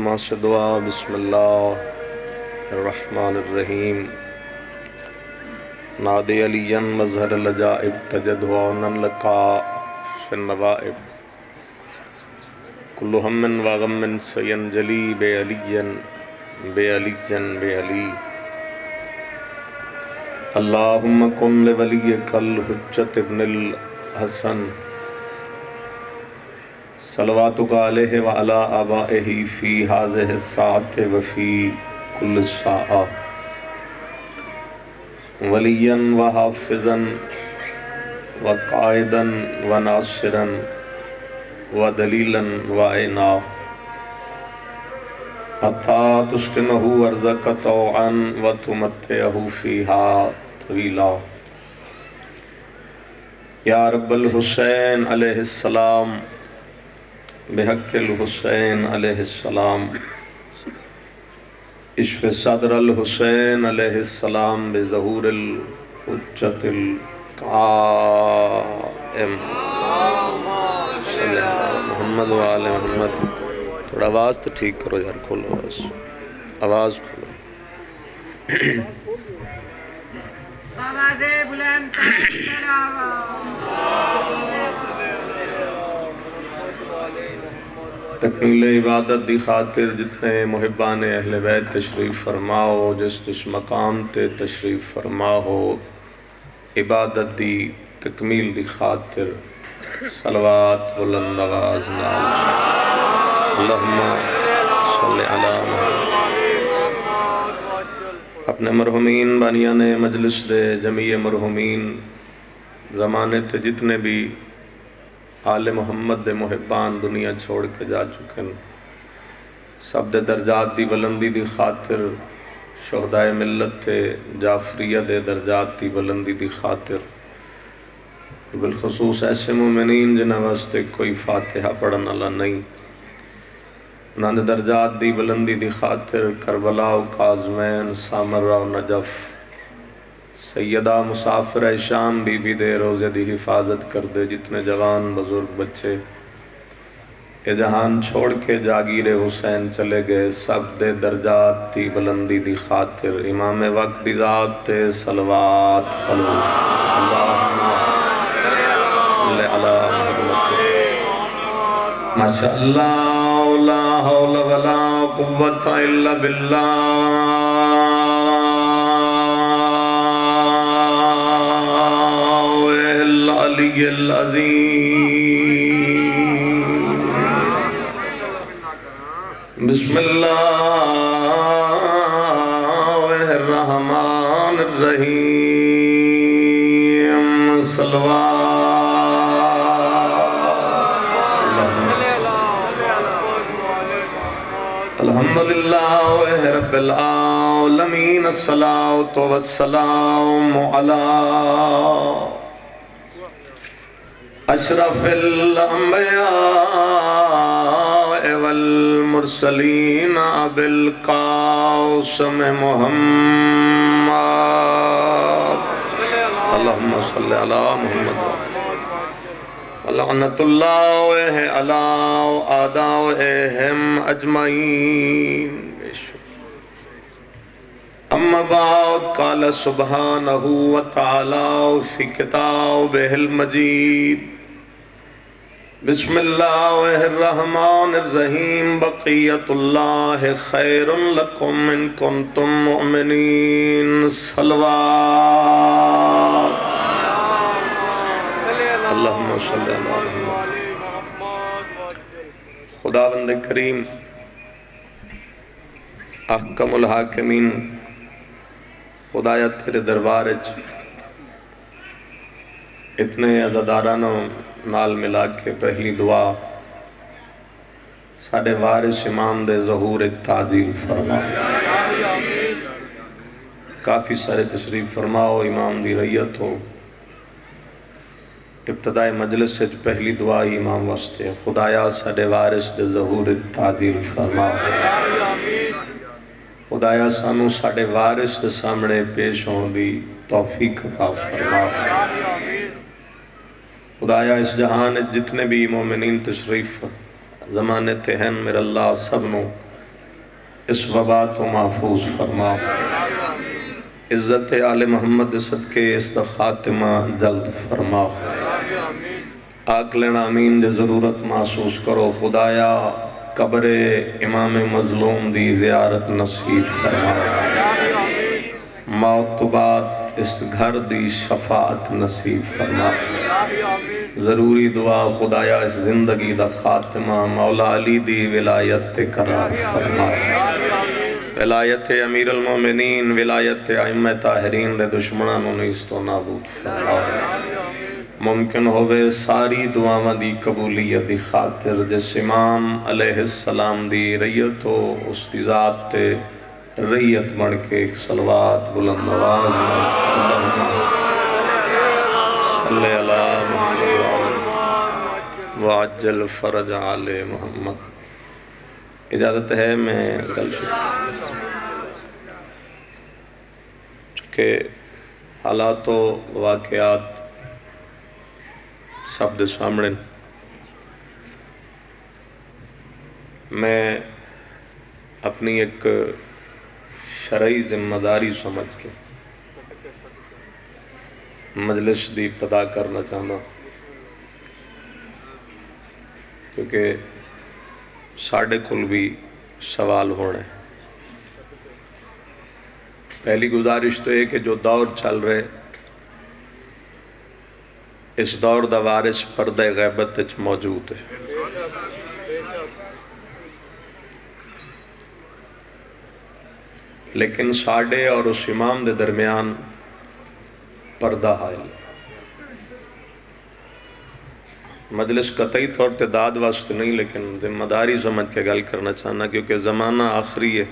علماء سے دعا بسم اللہ الرحمن الرحیم نادی علیاً مظہر العجائب تجد عونا لقا فی النوائب کل ہم و غم سینجلی بے علیاً بے علیاً بے علی اللہم کن لولیک الحجت ابن الحسن صلواتک علیہ وعلی آبائہ فی ہذہ الساعۃ وفی کل ساعہ ولیاً وحافظاً وقائداً وناصراً ودلیلاً وعینا حتی تسکنہ ارضک طوعاً وتمتعہ فیہا طویلا یا رب الحسین علیہ السلام بحق الحسین علیہ السلام اشف صدر الحسین علیہ السلام بظہور الحجت القائم محمد و آل محمد. تھوڑا آواز تو ٹھیک کرو یار، کھولو آواز کھولو. آواز بلند تکمیل عبادت دی خاطر جتنے محبان اہل بیت تشریف فرما ہو، جس جس مقام تے تشریف فرما ہو، عبادت دی تکمیل دی خاطر صلوات بلند آواز نال اللہم صلی علی محمد. اپنے مرحومین بانیان مجلس دے جمیع مرحومین زمانے تے جتنے بھی آل محمد دے محبان دنیا چھوڑ کے جا چکن، سب دے درجات دی بلندی دی خاطر، شہدائے ملت تے جعفریہ دے درجات دی بلندی دی خاطر، بالخصوص ایسے مومنین جنہاں واسطے کوئی فاتحہ پڑھن والا نہیں، انہاں دے درجات دی بلندی دی خاطر کربلا و کاظمین، سامرہ و نجف، سیدہ مسافر شام بی بی دے روزے دی حفاظت کر دے، جتنے جوان بزرگ بچے یہ جہان چھوڑ کے جاگیر حسین چلے گئے، سب دے درجات دی بلندی دی خاطر امام وقت دی ذات تے صلوات خلوص اللہم صلی علی محمد. ماشاءاللہ لا حول ولا قوة الا باللہ العلی العظیم. بسم اللہ الرحمن الرحیم. الحمدللہ رب العالمین. الصلاة والسلام علی اشرف الانبیاء والمرسلین ابی القاسم محمد. اللہم صلی علی محمد. لعنت اللہ علی اعدائہم اجمعین. اما بعد قال سبحانہ وتعالی فی کتابہ المجید بسم اللہ الرحمن الرحیم. بقیت اللہ خیر لکم ان کنتم مؤمنین. صلوات اللہم صلی علی محمد. خداوند کریم احکم الحاکمین، خدایا تیرے دربار اتنے عزادارانوں نال ملا کے پہلی دعا ساڑھے وارث امام دے ظہور تعجیل فرما. کافی سارے تشریف فرماؤ، امام دی رعیت ہو. ابتدائی مجلس سے پہلی دعا امام واسطے خدایا ساڑھے وارث دے ظہور تعجیل فرما. خدایا سانو ساڑھے وارث دے سامنے پیش ہون دی توفیق عطا فرما. خدایا اس جہان جتنے بھی مومنین تشریف زمانے تے ہیں میرے اللہ سب نو اس وبا تو محفوظ فرما، عزت آل محمد صدقے اس دا خاتمہ جلد فرما۔ آکھ لینا آمین دے ضرورت محسوس کرو، خدایا قبر امام مظلوم دی زیارت نصیب فرما، موت تو بعد اس گھر دی شفاعت نصیب فرما۔ ضروری دعا خدایا اس زندگی دا خاتمہ مولا علی دی ولایت قرار فرما، ولایت امیر المومنین، ولایت ائمہ طاہرین دے دشمنانوں نے اس تو نابود فرما۔ ممکن ہوئے ساری دعاواں دی قبولیت دی خاطر جس امام علیہ السلام دی ریت ہو اس دی ذات تے ریت بن کے ایک صلوات بلند آواز صلی اللہ محمد وعجل فرج آل محمد۔ اجازت ہے میں کل چونکہ حالات و واقعات سب دے سامنے میں اپنی ایک شرعی ذمہ داری سمجھ کے مجلس دی ابتدا کرنا چاہتا کیونکہ ساڑھے کل بھی سوال ہونے۔ پہلی گزارش تو ہے کہ جو دور چل رہے اس دور دا وارث پردہ غیبت وچ موجود ہے، لیکن ساڑھے اور اس امام دے درمیان پردہ حائل۔ مجلس قطعی طور تے داد واسطے نہیں لیکن ذمہ داری سمجھ کے گل کرنا چاہنا کیونکہ زمانہ آخری ہے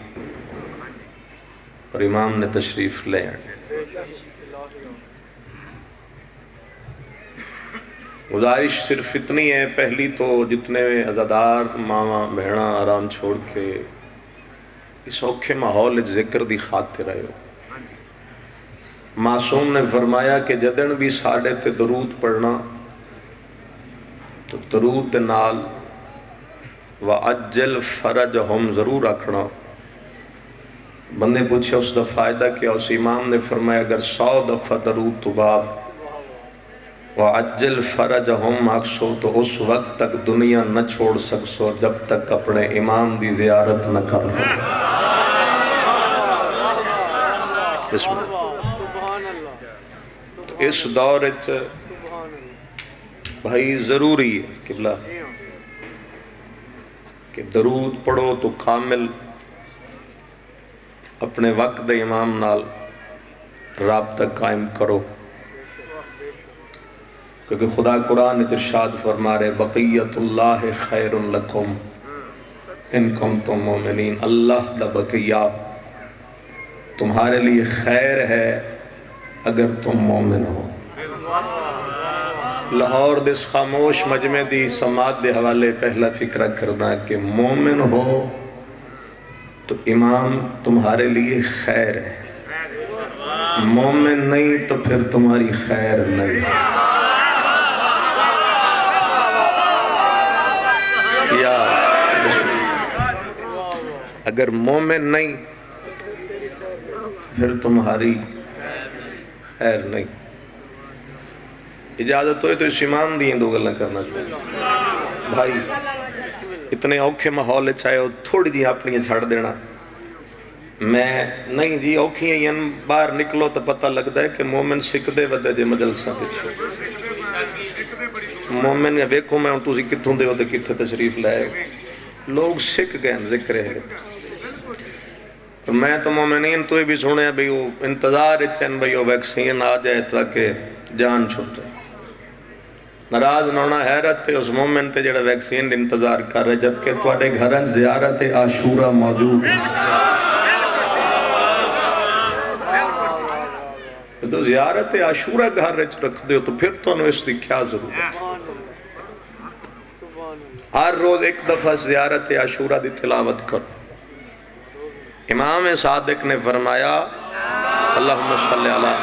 اور امام نے تشریف لے آنے۔ گزارش صرف اتنی ہے، پہلی تو جتنے عزادار ماما بہنا آرام چھوڑ کے اس اوکھے ماحول ذکر دی خاطر آئے ہو۔ معصوم نے فرمایا کہ جدن بھی ساڑھے تے درود پڑھنا تو درود دے نال وَعَجِّلْ فَرَجَهُمْ ضرور رکھنا۔ بندے پوچھے اس دا فائدہ کیا؟ اس امام نے فرمایا اگر 100 دفعہ درود تو بعد وَعَجِّلْ فَرَجَهُمْ آکھسو تو اس وقت تک دنیا نہ چھوڑ سکسو جب تک اپنے امام دی زیارت نہ کر لو۔ تو اس دور بھائی ضروری ہے قبلہ کہ درود پڑھو تو کامل اپنے وقت دے امام نال رابطہ قائم کرو، کیونکہ خدا قرآن ارشاد فرما رہے بقیت اللہ خیر لکم ان کنتم مومنین، اللہ دا بقیہ تمہارے لیے خیر ہے اگر تم مومن ہو۔ لاہور دس خاموش مجمع دی سماعت دے حوالے پہلا فکرہ کرنا کہ مومن ہو تو امام تمہارے لیے خیر ہے، مومن نہیں تو پھر تمہاری خیر نہیں۔ یا اگر مومن نہیں پھر تمہاری خیر نہیں۔ اجازت ہوئے تو اس امام دیں دو گلہ کرنا چاہیے بھائی، اتنے اوکھے ماحول چاہے ہو تھوڑی جی اپنی چھڑ دینا۔ میں نہیں جی اوکھی ہیں باہر نکلو تو پتہ لگتا ہے کہ مومن سکھ دے ودے جے مجلسہ پچھو مومن یا ویکھو میں تو اسی کتھوں دے ہو دے کتھے تشریف لائے لوگ سکھ گئے ذکر ہے۔ میں تو مومنین تو بھی سنے بھئی وہ انتظار اچھن بھئی وہ ویکسین آ جائے تاکہ جان چھوٹے، ناراض نہ ہونا حیرت تے اس مومن تے جڑا ویکسین انتظار کر رہے جبکہ تواڈے گھرن زیارت عاشورہ موجود ہے۔ تو زیارت عاشورہ گھر رچ رکھ دے تو پھر تو انہوں اس دی کیا ضرورت؟ ہر روز ایک دفعہ زیارت عاشورہ دی تلاوت کر۔ امام صادق نے فرمایا اللہم صلی علی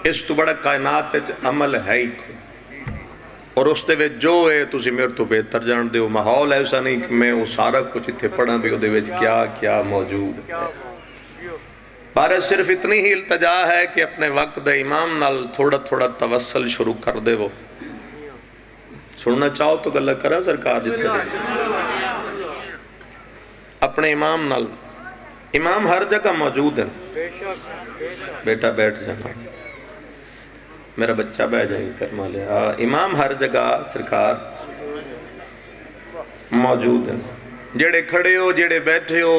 اس تو بڑا کائنات عمل ہے ہی اور اس دے وچ جو ہے تسی میرے تو بہتر جان دے ہو. ماحول ایسا نہیں کہ میں وہ سارا کچھ اتنے پڑھا بھی وہ دے وچ کیا کیا موجود ہے. پر صرف اتنی ہی التجا ہے کہ اپنے وقت دے امام نال تھوڑا تھوڑا توسل شروع کر دے. وہ سننا چاہو تو گلہ کرا سرکار جتنے دے اپنے امام نال. امام ہر جگہ موجود ہے. بیٹا بیٹھ جانا, میرا بچہ بہ جائیں کرما لیا. امام ہر جگہ سرکار موجود ہیں. جڑے کھڑے ہو جڑے بیٹھے ہو,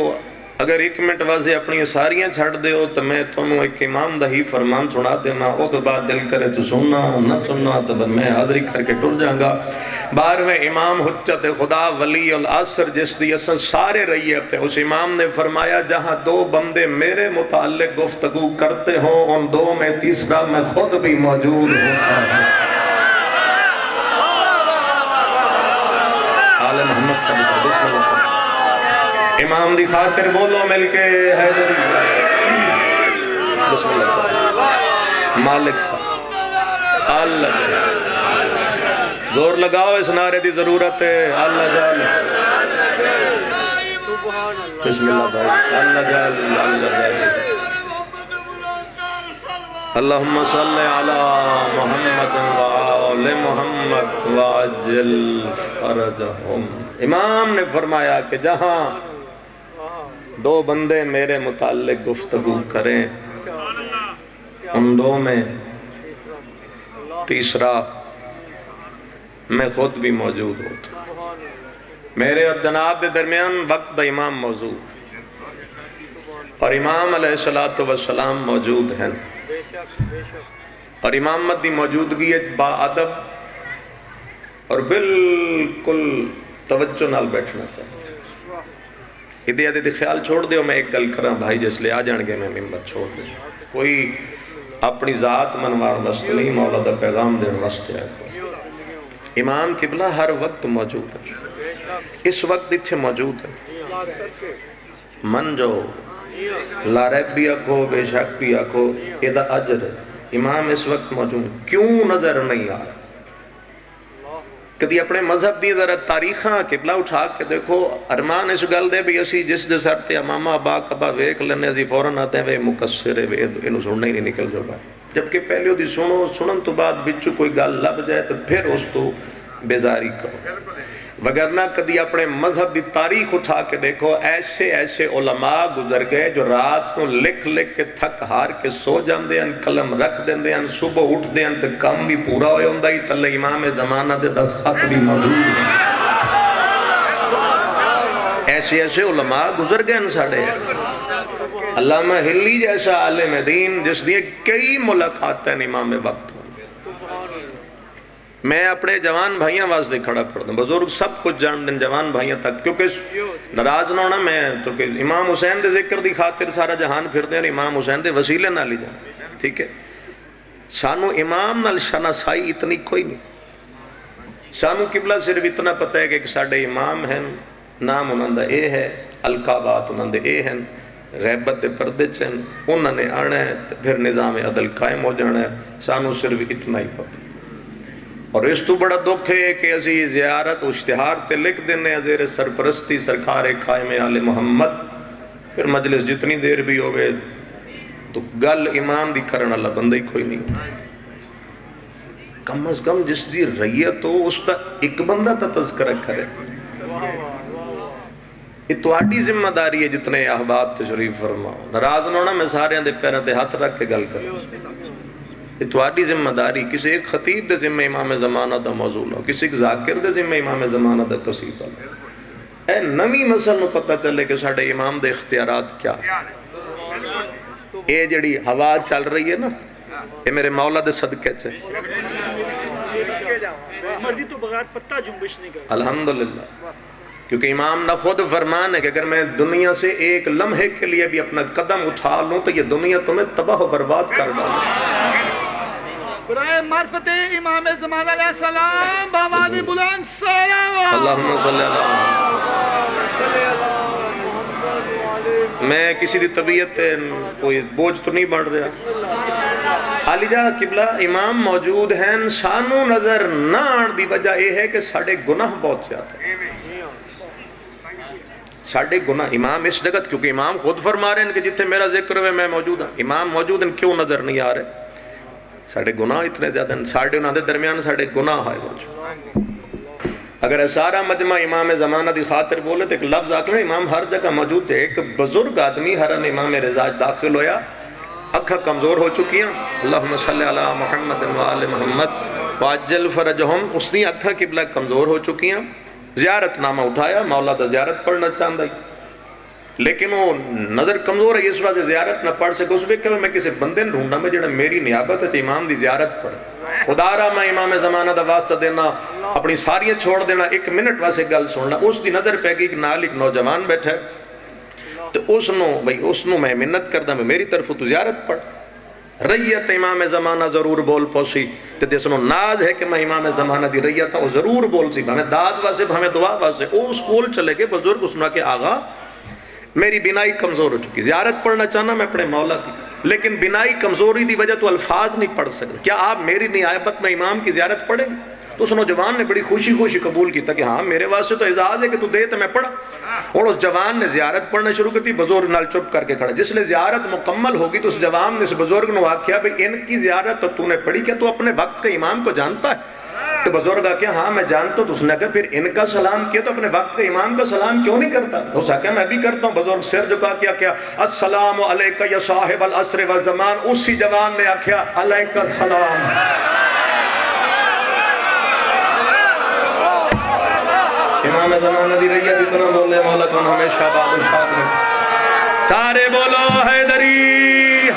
اگر ایک منٹ واسطے اپنی ساریاں چھڑ دے ہو تو میں تمہیں ایک امام دا ہی فرمان سنا دینا. او تو بعد دل کرے تو سننا نہ سننا تو میں حاضری کر کے ٹر جاؤں گا. 12ویں امام حجت خدا ولی العصر جس دی اصل سارے رہی ہے, اس امام نے فرمایا جہاں دو بندے میرے متعلق گفتگو کرتے ہوں ان دو میں تیسرا میں خود بھی موجود ہوتا ہوں. آل محمد کا بسم اللہ. امام دی خاطر بولو مل کے حیدری. بسم اللہ. مالک صاحب اللہ زور لگاؤ, اس نعرے دی ضرورت ہے. اللہ جال بسم اللہ بھائی. اللہ جال اللہ جال. اللہم صلی علی محمد وآل محمد وعجل فرجہم. امام نے فرمایا کہ جہاں دو بندے میرے متعلق گفتگو کریں ان دو میں تیسرا میں خود بھی موجود ہوتا. میرے اور جناب دے درمیان وقت دا امام موجود اور امام علیہ السلام موجود ہیں. اور امامت دی موجودگی با ادب اور بالکل توجہ نال بیٹھنا چاہیے. ادھے خیال چھوڑ دیو. میں ایک گل کراں بھائی جس لے آ جان گے میں ممبر چھوڑ دے. کوئی اپنی ذات منوار واسطے نہیں, مولا دا پیغام دین واسطے ہے. امام قبلہ ہر وقت موجود ہے. اس وقت اتھے موجود ہے. من جو لا ریب بھی آکھو بے شک بھی آکھو یہ اجر ہے. امام اس وقت موجود. کیوں نظر نہیں آ رہا؟ کدی اپنے مذہب دی ذرا تاریخاں قبلہ اٹھا کے دیکھو. ارمان اس گل دے بھی اسی جس دے سر تے امامہ ابا کبا ویک لینے اسی فوراں آتے ہیں وے مقصر ہے وے انہوں سننا ہی نہیں نکل جو بھائی. جبکہ پہلے دی سنو سنن تو بعد بچو کوئی گل لب جائے تو پھر اس تو بیزاری کرو. وگرنہ کدی اپنے مذہب دی تاریخ اٹھا کے دیکھو. ایسے ایسے علماء گزر گئے جو رات کو لکھ لکھ کے تھک ہار کے سو جاندے ہیں, قلم رکھ دیندے ہیں, صبح اٹھ دے ہیں تو کام بھی پورا ہوئے ہوندہ ہی تلے امام زمانہ دے دستخط بھی موجود ہیں. ایسے ایسے علماء گزر گئے ہیں ساڑے. علامہ ہلی جیسا عالم دین جس دیئے کئی ملاقات ہیں امام وقت. میں اپنے جوان بھائیاں واسطے کھڑا پڑھ دوں. بزرگ سب کچھ جان دیں جوان بھائیاں تک, کیونکہ ناراض نہ ہونا میں تو کہ امام حسین دے ذکر دی خاطر سارا جہان پھر دیں اور امام حسین دے وسیلے نہ لی جائیں. ٹھیک ہے, سانو امام نال شناسائی اتنی کوئی نہیں. سانو قبلہ صرف اتنا پتہ ہے کہ ساڑے امام ہیں, نام انہوں دا اے ہے, القابات انہوں دے اے ہیں, غیبت دے پردے چیں انہوں نے آنا ہے, پھر نظام عدل قائم ہو جانا ہے. سانو صرف اتنا ہی پتہ. اور اس تو بڑا دکھ ہے کہ اسی زیارت اشتہار تے لکھ دینے زیر سرپرستی سرکار قائم آل محمد. پھر مجلس جتنی دیر بھی ہوئے تو گل امام دی کرن اللہ بندہ ہی کوئی نہیں. کم از کم جس دی ریت ہو اس دا ایک بندہ تا تذکرہ کرے. یہ تو آٹی ذمہ داری ہے جتنے احباب تشریف فرماؤ. ناراض نہ ہونا میں سارے اندے پیرہ دے ہاتھ رکھ کے گل کروں. یہ تو آٹی ذمہ داری. کسی ایک خطیب دے ذمہ امام زمانہ دا موضوع ہو, کسی ایک ذاکر دے ذمہ امام زمانہ دا قصیدہ ہو. اے نمی نسل میں پتہ چلے کہ ساڑھے امام دے اختیارات کیا ہے. اے جڑی ہوا چل رہی ہے نا, اے میرے مولا دے صدقے چھے. مردی تو بغیر پتہ جنبش نہیں کرتا. الحمدللہ. کیونکہ امام نہ خود فرمان ہے کہ اگر میں دنیا سے ایک لمحے کے لیے بھی اپنا قدم اٹھا لوں تو یہ دنیا تمہیں تباہ و برباد کر ڈالے. برائے معرفت امام زمان علیہ السلام بآواز بلند سلام. اللہم صلی اللہ. میں کسی دی طبیعت کوئی بوجھ تو نہیں بڑھ رہا. علی جا قبلہ امام موجود ہیں سانو نظر نہ آن دی وجہ یہ ہے کہ ساڑے گناہ بہت زیادہ ہیں ساڑے گناہ امام اس جگت کیونکہ امام خود فرما رہے ہیں کہ جتنے میرا ذکر ہوئے میں موجود ہوں امام موجود ہیں کیوں نظر نہیں آ رہے ساڑے گناہ اتنے زیادہ ہیں ساڑے انہوں نے درمیان ساڑے گناہ آئے موجود اگر سارا مجمع امام زمانہ دی خاطر بولے تو ایک لفظ آکلیں امام ہر جگہ موجود ہے ایک بزرگ آدمی حرم امام رضا داخل ہویا اکھا کمزور ہو چکی ہیں اللہم صلی علی محمد و آل محمد وعجل فرجہم اس نے اکھا قبلہ کمزور ہو چکی ہیں زیارت نامہ اٹھایا مولا دا زیارت پڑھنا چاہتا ہے لیکن وہ نظر کمزور ہے اس وجہ زیارت نہ پڑھ سکے اس وقت کہ میں کسی بندے نے ڈھونڈا میں جڑا میری نیابت ہے امام دی زیارت پڑھ خدا رہا میں امام زمانہ دا واسطہ دینا اپنی ساریاں چھوڑ دینا ایک منٹ واسے گل سننا اس دی نظر پہ گئی کہ نال ایک نوجوان بیٹھا ہے تو اس نو میں منت کردہ میں میری طرف تو زیارت پڑھ ریت امام زمانہ ضرور بول پوسی تو جسنو ناز ہے کہ میں امام زمانہ دی ریت ہوں ضرور بول سی ہمیں داد واسے ہمیں دعا واسے او سکول چلے گئے بزرگ اس نے کہ آغا میری بینائی کمزور ہو چکی زیارت پڑھنا چاہنا میں اپنے مولا کی لیکن بینائی کمزوری دی وجہ تو الفاظ نہیں پڑھ سکتا کیا آپ میری نیابت میں امام کی زیارت پڑھیں گے تو اس نوجوان نے بڑی خوشی قبول کی تھا کہ ہاں میرے واسطے تو اعزاز ہے کہ تو دے تو میں پڑھا اور اس جوان نے زیارت پڑھنا شروع کرتی بزرگ نال چپ کر کے کھڑا جس نے زیارت مکمل ہوگی تو اس جوان نے اس بزرگ نے واقعہ بھئی ان کی زیارت تو نے پڑھی کیا تو اپنے وقت کا امام کو جانتا ہے تو بزرگ کہا ہاں میں جانتا ہوں تو اس نے کہا پھر ان کا سلام کیا تو اپنے وقت کے امام کا سلام کیوں نہیں کرتا ہو سکتا میں بھی کرتا ہوں بزرگ سر جھکا کیا السلام علیکہ یا صاحب العصر والزمان اسی جوان نے کیا علیکہ السلام امام زمانہ دی ریت اتنا بولے مولا کون ہمیشہ بادشاہ میں سارے بولو حیدری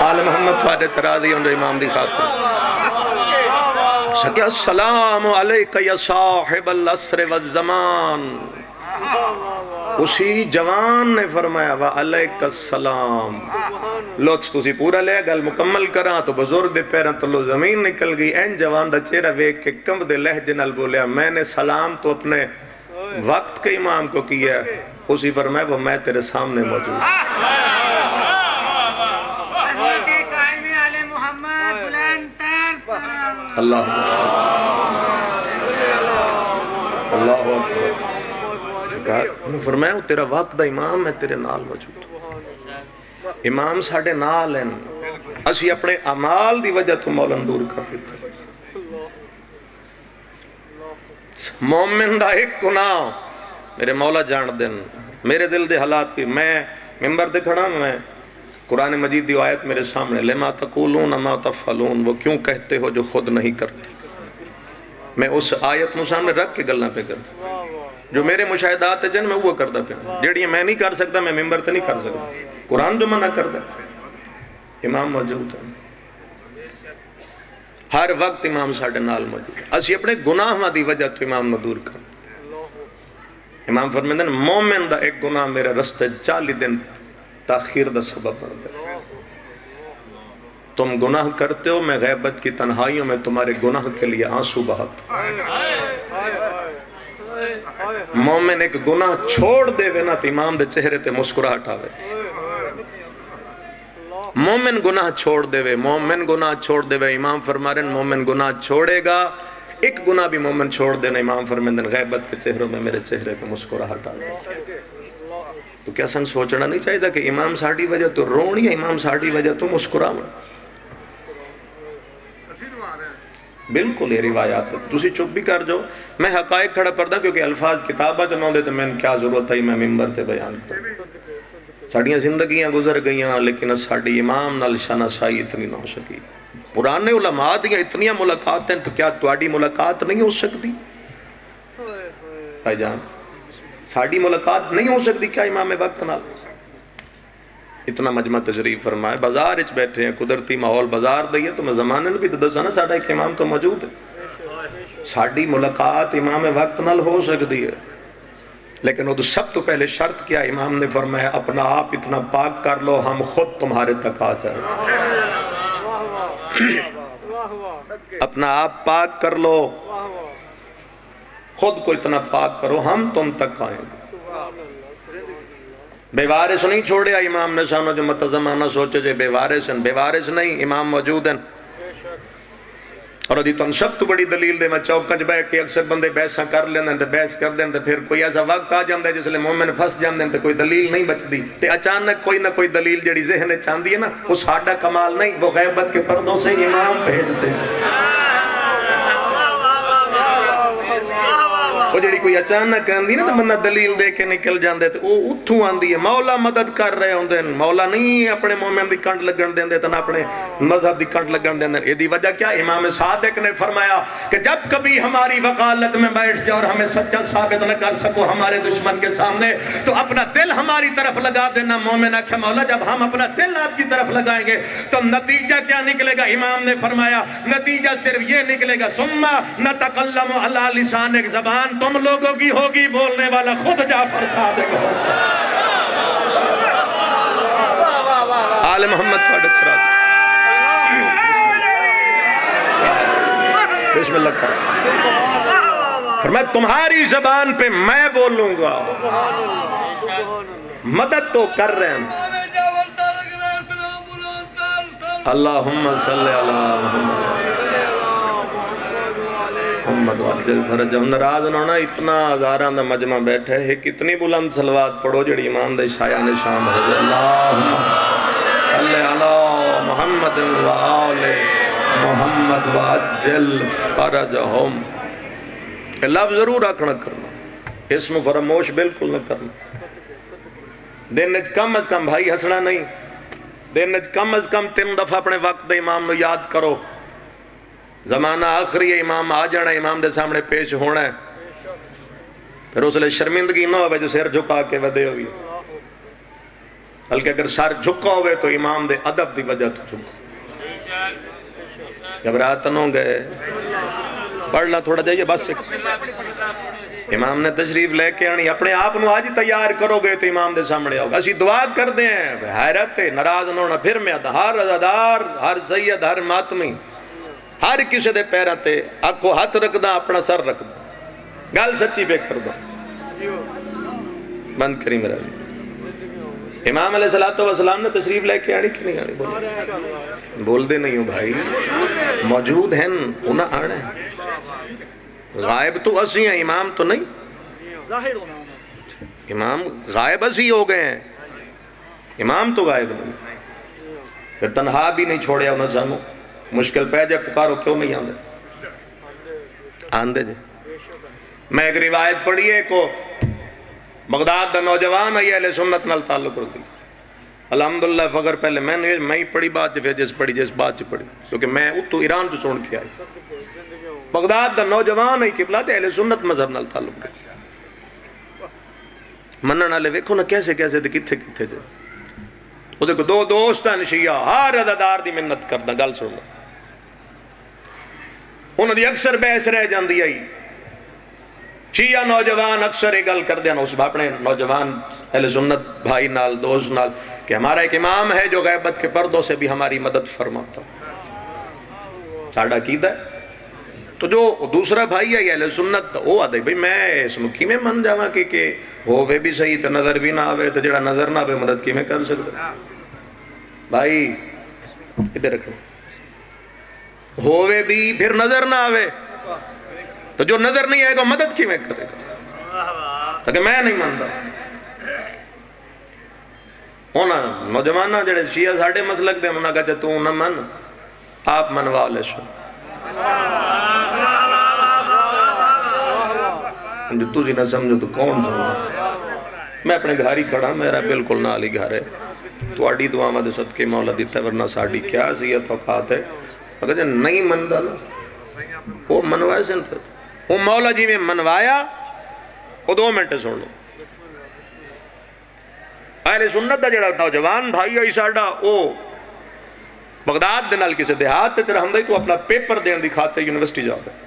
آل محمد فادے تراضی ان امام دی خاطر سکیا السلام علیکہ یا صاحب العصر والزمان اسی جوان نے فرمایا وعلیکہ السلام لوٹس تو سی پورا لے گل مکمل کرا تو بزرگ دے پیران تلو زمین نکل گئی این جوان دا چہرہ ویک کے کم دے لہجے نال بولیا میں نے سلام تو اپنے وقت کے امام کو کیا اسی فرمایا وہ میں تیرے سامنے موجود اللہ اللہ اکبر فرمایا تیرا وقت دا امام میں تیرے نال موجود امام ساڑھے نال ہیں اسی اپنے عمال دی وجہ تو مولانا دور کر دیتے مومن دا ایک گناہ میرے مولا جان دن میرے دل دے حالات بھی میں ممبر دے کھڑا میں قرآن مجید دی آیت میرے سامنے لما تقولون ما تفعلون وہ کیوں کہتے ہو جو خود نہیں کرتے میں اس آیت نو سامنے رکھ کے گلنا پہ کرتا جو میرے مشاہدات ہے جن میں وہ کرتا پہ جیڑی میں نہیں کر سکتا میں ممبر تے نہیں کر سکتا قرآن جو منع کرتا امام موجود ہے ہر وقت امام ساڑھے نال موجود ہے اسی اپنے گناہ دی وجہ تو امام نو دور کر امام فرمیدن مومن دا ایک گناہ میرے رستے 40 دن تاخیر دا سبب پڑھتے تم گناہ کرتے ہو میں غیبت کی تنہائیوں میں تمہارے گناہ کے لیے آنسو بہت مومن ایک گناہ چھوڑ دے وے نا تو امام دے چہرے تے مسکراہٹ آوے مومن گناہ چھوڑ دے وے مومن گناہ چھوڑ دے وے امام فرما رہے ہیں مومن گناہ چھوڑے گا ایک گناہ بھی مومن چھوڑ دینا امام فرمیدن غیبت کے چہروں میں میرے چہرے پہ مسکراہٹ آوے تو کیا سن سوچنا نہیں چاہیے تھا کہ امام ساڑھی وجہ تو رونی ہے امام ساڑھی وجہ تو مسکراؤں بالکل یہ روایات ہے تسی چپ بھی کر جو میں حقائق کھڑا پڑھتا کیونکہ الفاظ کتابہ جو نہ دے تو میں کیا ضرورت ہے میں ممبر تے بیان کرتا ساڑھیاں زندگیاں گزر گئیاں لیکن ساڑھی امام نال شناسائی اتنی نہ ہو سکی پرانے علماء دیاں اتنیاں ملاقات ہیں تو کیا تواڈی ملاقات نہیں ہو سکتی بھائی جان ساڑھی ملاقات نہیں ہو سکتی کیا امام وقت نال اتنا مجمع تشریف فرمائے بازار اچ بیٹھے ہیں قدرتی ماحول بازار دئیے تو میں زمانے بھی تو دسا نا ساڑھا ایک امام تو موجود ہے ساڑھی ملاقات امام وقت نال ہو سکتی ہے لیکن وہ سب تو پہلے شرط کیا امام نے فرمایا اپنا آپ اتنا پاک کر لو ہم خود تمہارے تک آ جائیں اپنا آپ پاک کر لو خود کو اتنا پاک کرو ہم تم تک آئیں گے بے وارث نہیں چھوڑیا امام نے سانو جو متزمانہ سوچے جے بے وارث ہیں، بے وارث نہیں، امام موجود ہیں۔ اور ادھی تو سب تو بڑی دلیل دے میں چوکج بے کہ اکثر بندے بحثاں کر لیندے ہیں تے بحث کر دیں تے پھر کوئی ایسا وقت آ جاندے جس لئے مومن پھنس جاندے ہیں تے کوئی دلیل نہیں بچدی تے اچانک کوئی نہ کوئی دلیل جڑی ذہن چاندی ہے نا وہ ساڈا کمال نہیں، وہ غیبت کے پردوں سے امام بھیجتے ہیں۔ وہ جڑی کوئی اچانک آندی نا تو بندہ دلیل دے کے نکل جاندے تے وہ اتھوں آندی ہے، مولا مدد کر رہے ہوندے ہیں، مولا نہیں اپنے مومن دی کنڈ لگن دیندے تے نہ اپنے مذہب دی کنڈ لگن دیندے۔ یہ دی وجہ کیا؟ امام صادق نے فرمایا کہ جب کبھی ہماری وکالت میں بیٹھ جاؤ اور ہمیں سچا ثابت نہ کر سکو ہمارے دشمن کے سامنے تو اپنا دل ہماری طرف لگا دینا۔ مومن آکھے مولا جب ہم اپنا دل آپ کی طرف لگائیں گے تو نتیجہ کیا نکلے گا؟ امام نے فرمایا نتیجہ صرف یہ نکلے گا ثم نتکلم علی لسان، ایک زبان تم لوگوں کی ہوگی، بولنے والا خود جعفر صادق ہوگا۔ آل محمد کو ڈکرا بسم اللہ کرو، فرمایا تمہاری زبان پہ میں بولوں گا، مدد تو کر رہے ہیں۔ اللہم صلی اللہ محمد وعجل فرجہم۔ ناراض نہ ہونا، اتنا ہزاراں دا مجمع بیٹھے ہے، کتنی بلند صلوات پڑھو جڑی امام دے شایع نشان ہو جائے۔ اللہم صلی اللہ محمد وآل محمد وعجل فرجہم۔ لفظ ضرور آکھنا کرنا، اس میں فراموش بالکل نہ کرنا۔ دن اچ کم از کم بھائی ہسنا نہیں، دن اچ کم از کم 3 دفعہ اپنے وقت دے امام نو یاد کرو۔ زمانہ آخری ہے، امام آ جانا ہے، امام دے سامنے پیش ہونا ہے، پھر اس لئے شرمندگی نہ ہوئے جو سر جھکا کے ودے ہوئی، بلکہ اگر سر جھکا ہوئے تو امام دے ادب دی وجہ تو جھکا۔ گھبراہٹ نہ گئے، پڑھنا تھوڑا جائیے بس۔ امام نے تشریف لے کے آنی، اپنے آپ نو آج تیار کرو گے تو امام دے سامنے آؤگا۔ اسی دعا کر دیں، حیرت ناراض نہ ہونا۔ پھر میں ہر عزادار، ہر سید، ہر ماتمی، ہر کسی دے پیرہ تے آکھو ہاتھ رکھ دا، اپنا سر رکھ دا، گل سچی پہ کر دا۔ بند کری میرا امام علیہ السلام نے تشریف لے کے آنی کہ نہیں آنی؟ بول دے نہیں ہوں بھائی، موجود ہیں انہاں آنے، غائب تو اسی ہیں، امام تو نہیں۔ امام غائب اسی ہو گئے ہیں، امام تو غائب نہیں۔ پھر تنہا بھی نہیں چھوڑیا انہاں سانو، مشکل پہ جائے پکارو کیوں نہیں آندے؟ آندے جے۔ میں ایک روایت پڑھی ہے کو بغداد دا نوجوان ہے اہل سنت نال تعلق رکھ دی، الحمدللہ فخر پہلے میں ہی پڑھی بات پھر جس پڑھی جس بات پڑھی، کیونکہ میں اتو ایران تو سن کے آئی۔ بغداد دا نوجوان ہے قبلہ تے اہل سنت مذہب نال تعلق رکھ، منن والے ویکھو نا کیسے کیسے تے کتھے کتھے جے۔ وہ دیکھو دو دوست ہیں شیعہ، ہر عزادار دی منت کردا، گل سن لو۔ انہوں دی اکثر بحث رہ جاندی آئی، شیعہ نوجوان اکثر ایک گل کر دینا اس اپنے نوجوان اہل سنت بھائی نال دوست نال کہ ہمارا ایک امام ہے جو غیبت کے پردوں سے بھی ہماری مدد فرماتا۔ ساڑھا عقیدہ ہے۔ تو جو دوسرا بھائی ہے اہل سنت وہ آدھے بھئی میں اس مکھی میں من جاواں کہ ہووے بھی صحیح تو نظر بھی نہ آوے تو جڑا نظر نہ آوے مدد کی میں کر سکتا۔ بھائی ادھر رکھو، ہووے بھی پھر نظر نہ آوے تو جو نظر نہیں آئے گا مدد کی میں کرے گا، تاکہ میں نہیں مانتا۔ ہونا نوجوانہ جڑے شیعہ ساڑھے مسلک دے انہاں کہا تو نہ من، آپ منوا لے شو جو تجھے نہ سمجھو تو کون سمجھو۔ میں اپنے گھاری کھڑا، میرا بالکل نہ علی گھر ہے، تو اڈی دعا مدد صدقے مولا دیتا ہے، ورنہ ساڑھی کیا سیت وقات ہے۔ اگر جب نہیں من ڈالا وہ منوائے سے انتر وہ مولا جی میں منوایا، وہ 2 منٹ سن لو۔ اہل سنت دا جڑا نوجوان بھائی ہوئی ساڑھا وہ بغداد دے نال کسے دیہات تے رہندے تو اپنا پیپر دین دکھاتے یونیورسٹی جا رہے،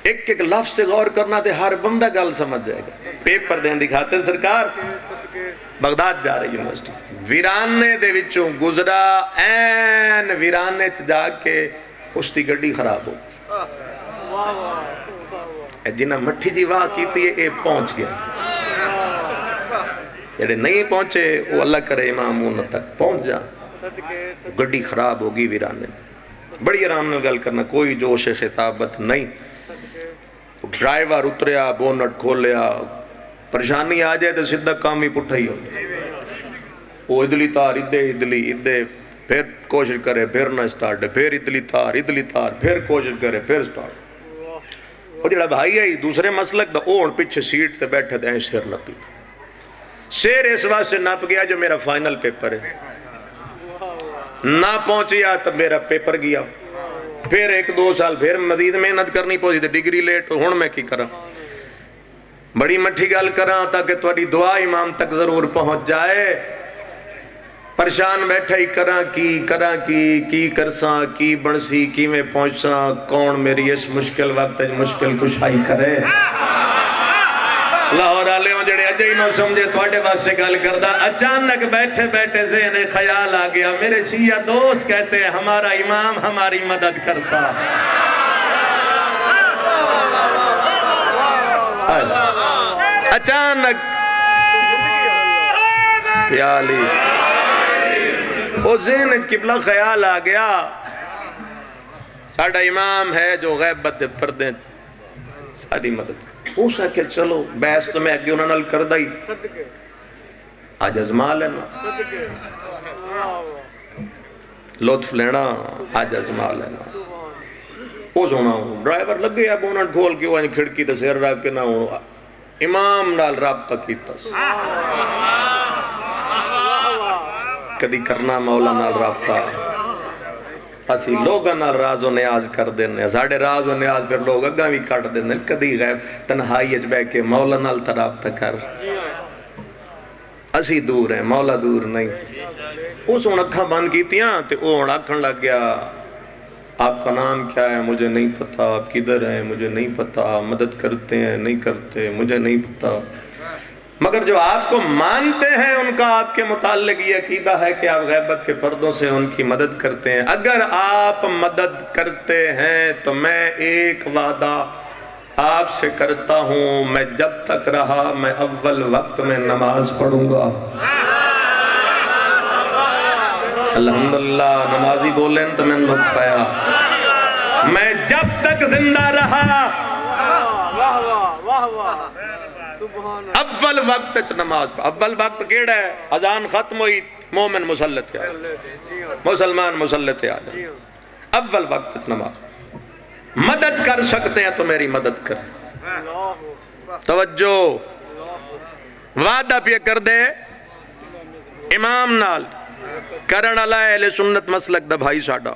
ایک ایک لفظ سے غور کرنا تے ہر بندہ گل سمجھ جائے گا۔ پیپر دین دکھاتے سرکار بغداد جا رہے یونیورسٹی، ویرانے دے وچوں گزرا، این ویرانے چ جا کے اس دی گڈی خراب ہو جنہ مٹھی جی واہ کیتی ہے اے پہنچ گیا، جڑے نہیں پہنچے وہ اللہ کرے امام ان تک پہنچ جا. گڈی خراب ہوگی ویرانے. بڑی آرام نال گل کرنا, کوئی جوش خطابت نہیں. ڈرائیور اتریا, بونٹ کھولیا, پریشانی آ جائے تو سیدھا کام ہی پٹھا ہی ہو. وہ ادلی تار ادے پھر کوشش کرے پھر نہ سٹارٹ, پھر ادلی تار پھر کوشش کرے پھر سٹارٹ. وہ جڑا بھائی ہے دوسرے مسلک دا, وہ پیچھے سیٹ تے بیٹھے تے سر نپی. سیر اس واسطے نپ گیا جو میرا فائنل پیپر ہے, نہ پہنچیا تو میرا پیپر گیا. پھر 1-2 سال پھر مزید محنت کرنی پوسی تو ڈگری لیٹ. ہن میں کی کرا, بڑی مٹھی گل کراں تاکہ تھوڑی دعا امام تک ضرور پہنچ جائے. پریشان بیٹھا ہی کراں کی کرساں, کی بنسی, کی میں پہنچساں, کون میری اس مشکل وقت مشکل کشائی کرے. لاہور والے جڑے اجے ہی نہ سمجھے تواڈے واسطے گل کردا. اچانک بیٹھے ذہن خیال آ گیا, میرے شیعہ دوست کہتے ہیں ہمارا امام ہماری مدد کرتا. اچانک یا علی وہ ذہن قبلہ خیال آ گیا, ساڑھا امام ہے جو غیبت پردے ساری مدد کر. ہو سکے چلو بحث تو میں اگے انہوں نے کر دائی, آج ازما لینا, لطف لینا, آج ازما لینا. وہ سونا ہوں ڈرائیور لگ گیا بونٹ کھول کے, وہ کھڑکی تے سر رکھ کے نہ ہوں امام نال رابطہ کیتا. کدی کرنا مولا نال رابطہ, اسی لوگاں نال راز و نیاز کر دینے, ساڑھے راز و نیاز پھر لوگ اگاں بھی کٹ دینے. کدی غیب تنہائی اچ بے کے مولا نال تا رابطہ کر. اسی دور ہیں, مولا دور نہیں. اس ہون اکھاں بند کیتیاں تے ہون آکھن لگ گیا آپ کا نام کیا ہے مجھے نہیں پتا, آپ کدھر ہیں مجھے نہیں پتا, مدد کرتے ہیں نہیں کرتے مجھے نہیں پتا. مگر جو آپ کو مانتے ہیں ان کا آپ کے متعلق یہ عقیدہ ہے کہ آپ غیبت کے پردوں سے ان کی مدد کرتے ہیں. اگر آپ مدد کرتے ہیں تو میں ایک وعدہ آپ سے کرتا ہوں, میں جب تک رہا میں اول وقت میں نماز پڑھوں گا. الحمدللہ نمازی بولیں تو میں لطف آیا. میں جب تک زندہ رہا اول وقت نماز. اول وقت کیڑا ہے؟ اذان ختم ہوئی مومن مسلط آ مسلمان مسلط آ جائے. اول وقت نماز. مدد کر سکتے ہیں تو میری مدد کر. توجہ, وعدہ پہ کر دے امام نال کرن اللہ اہل سنت مسلک دا بھائی ساڑا.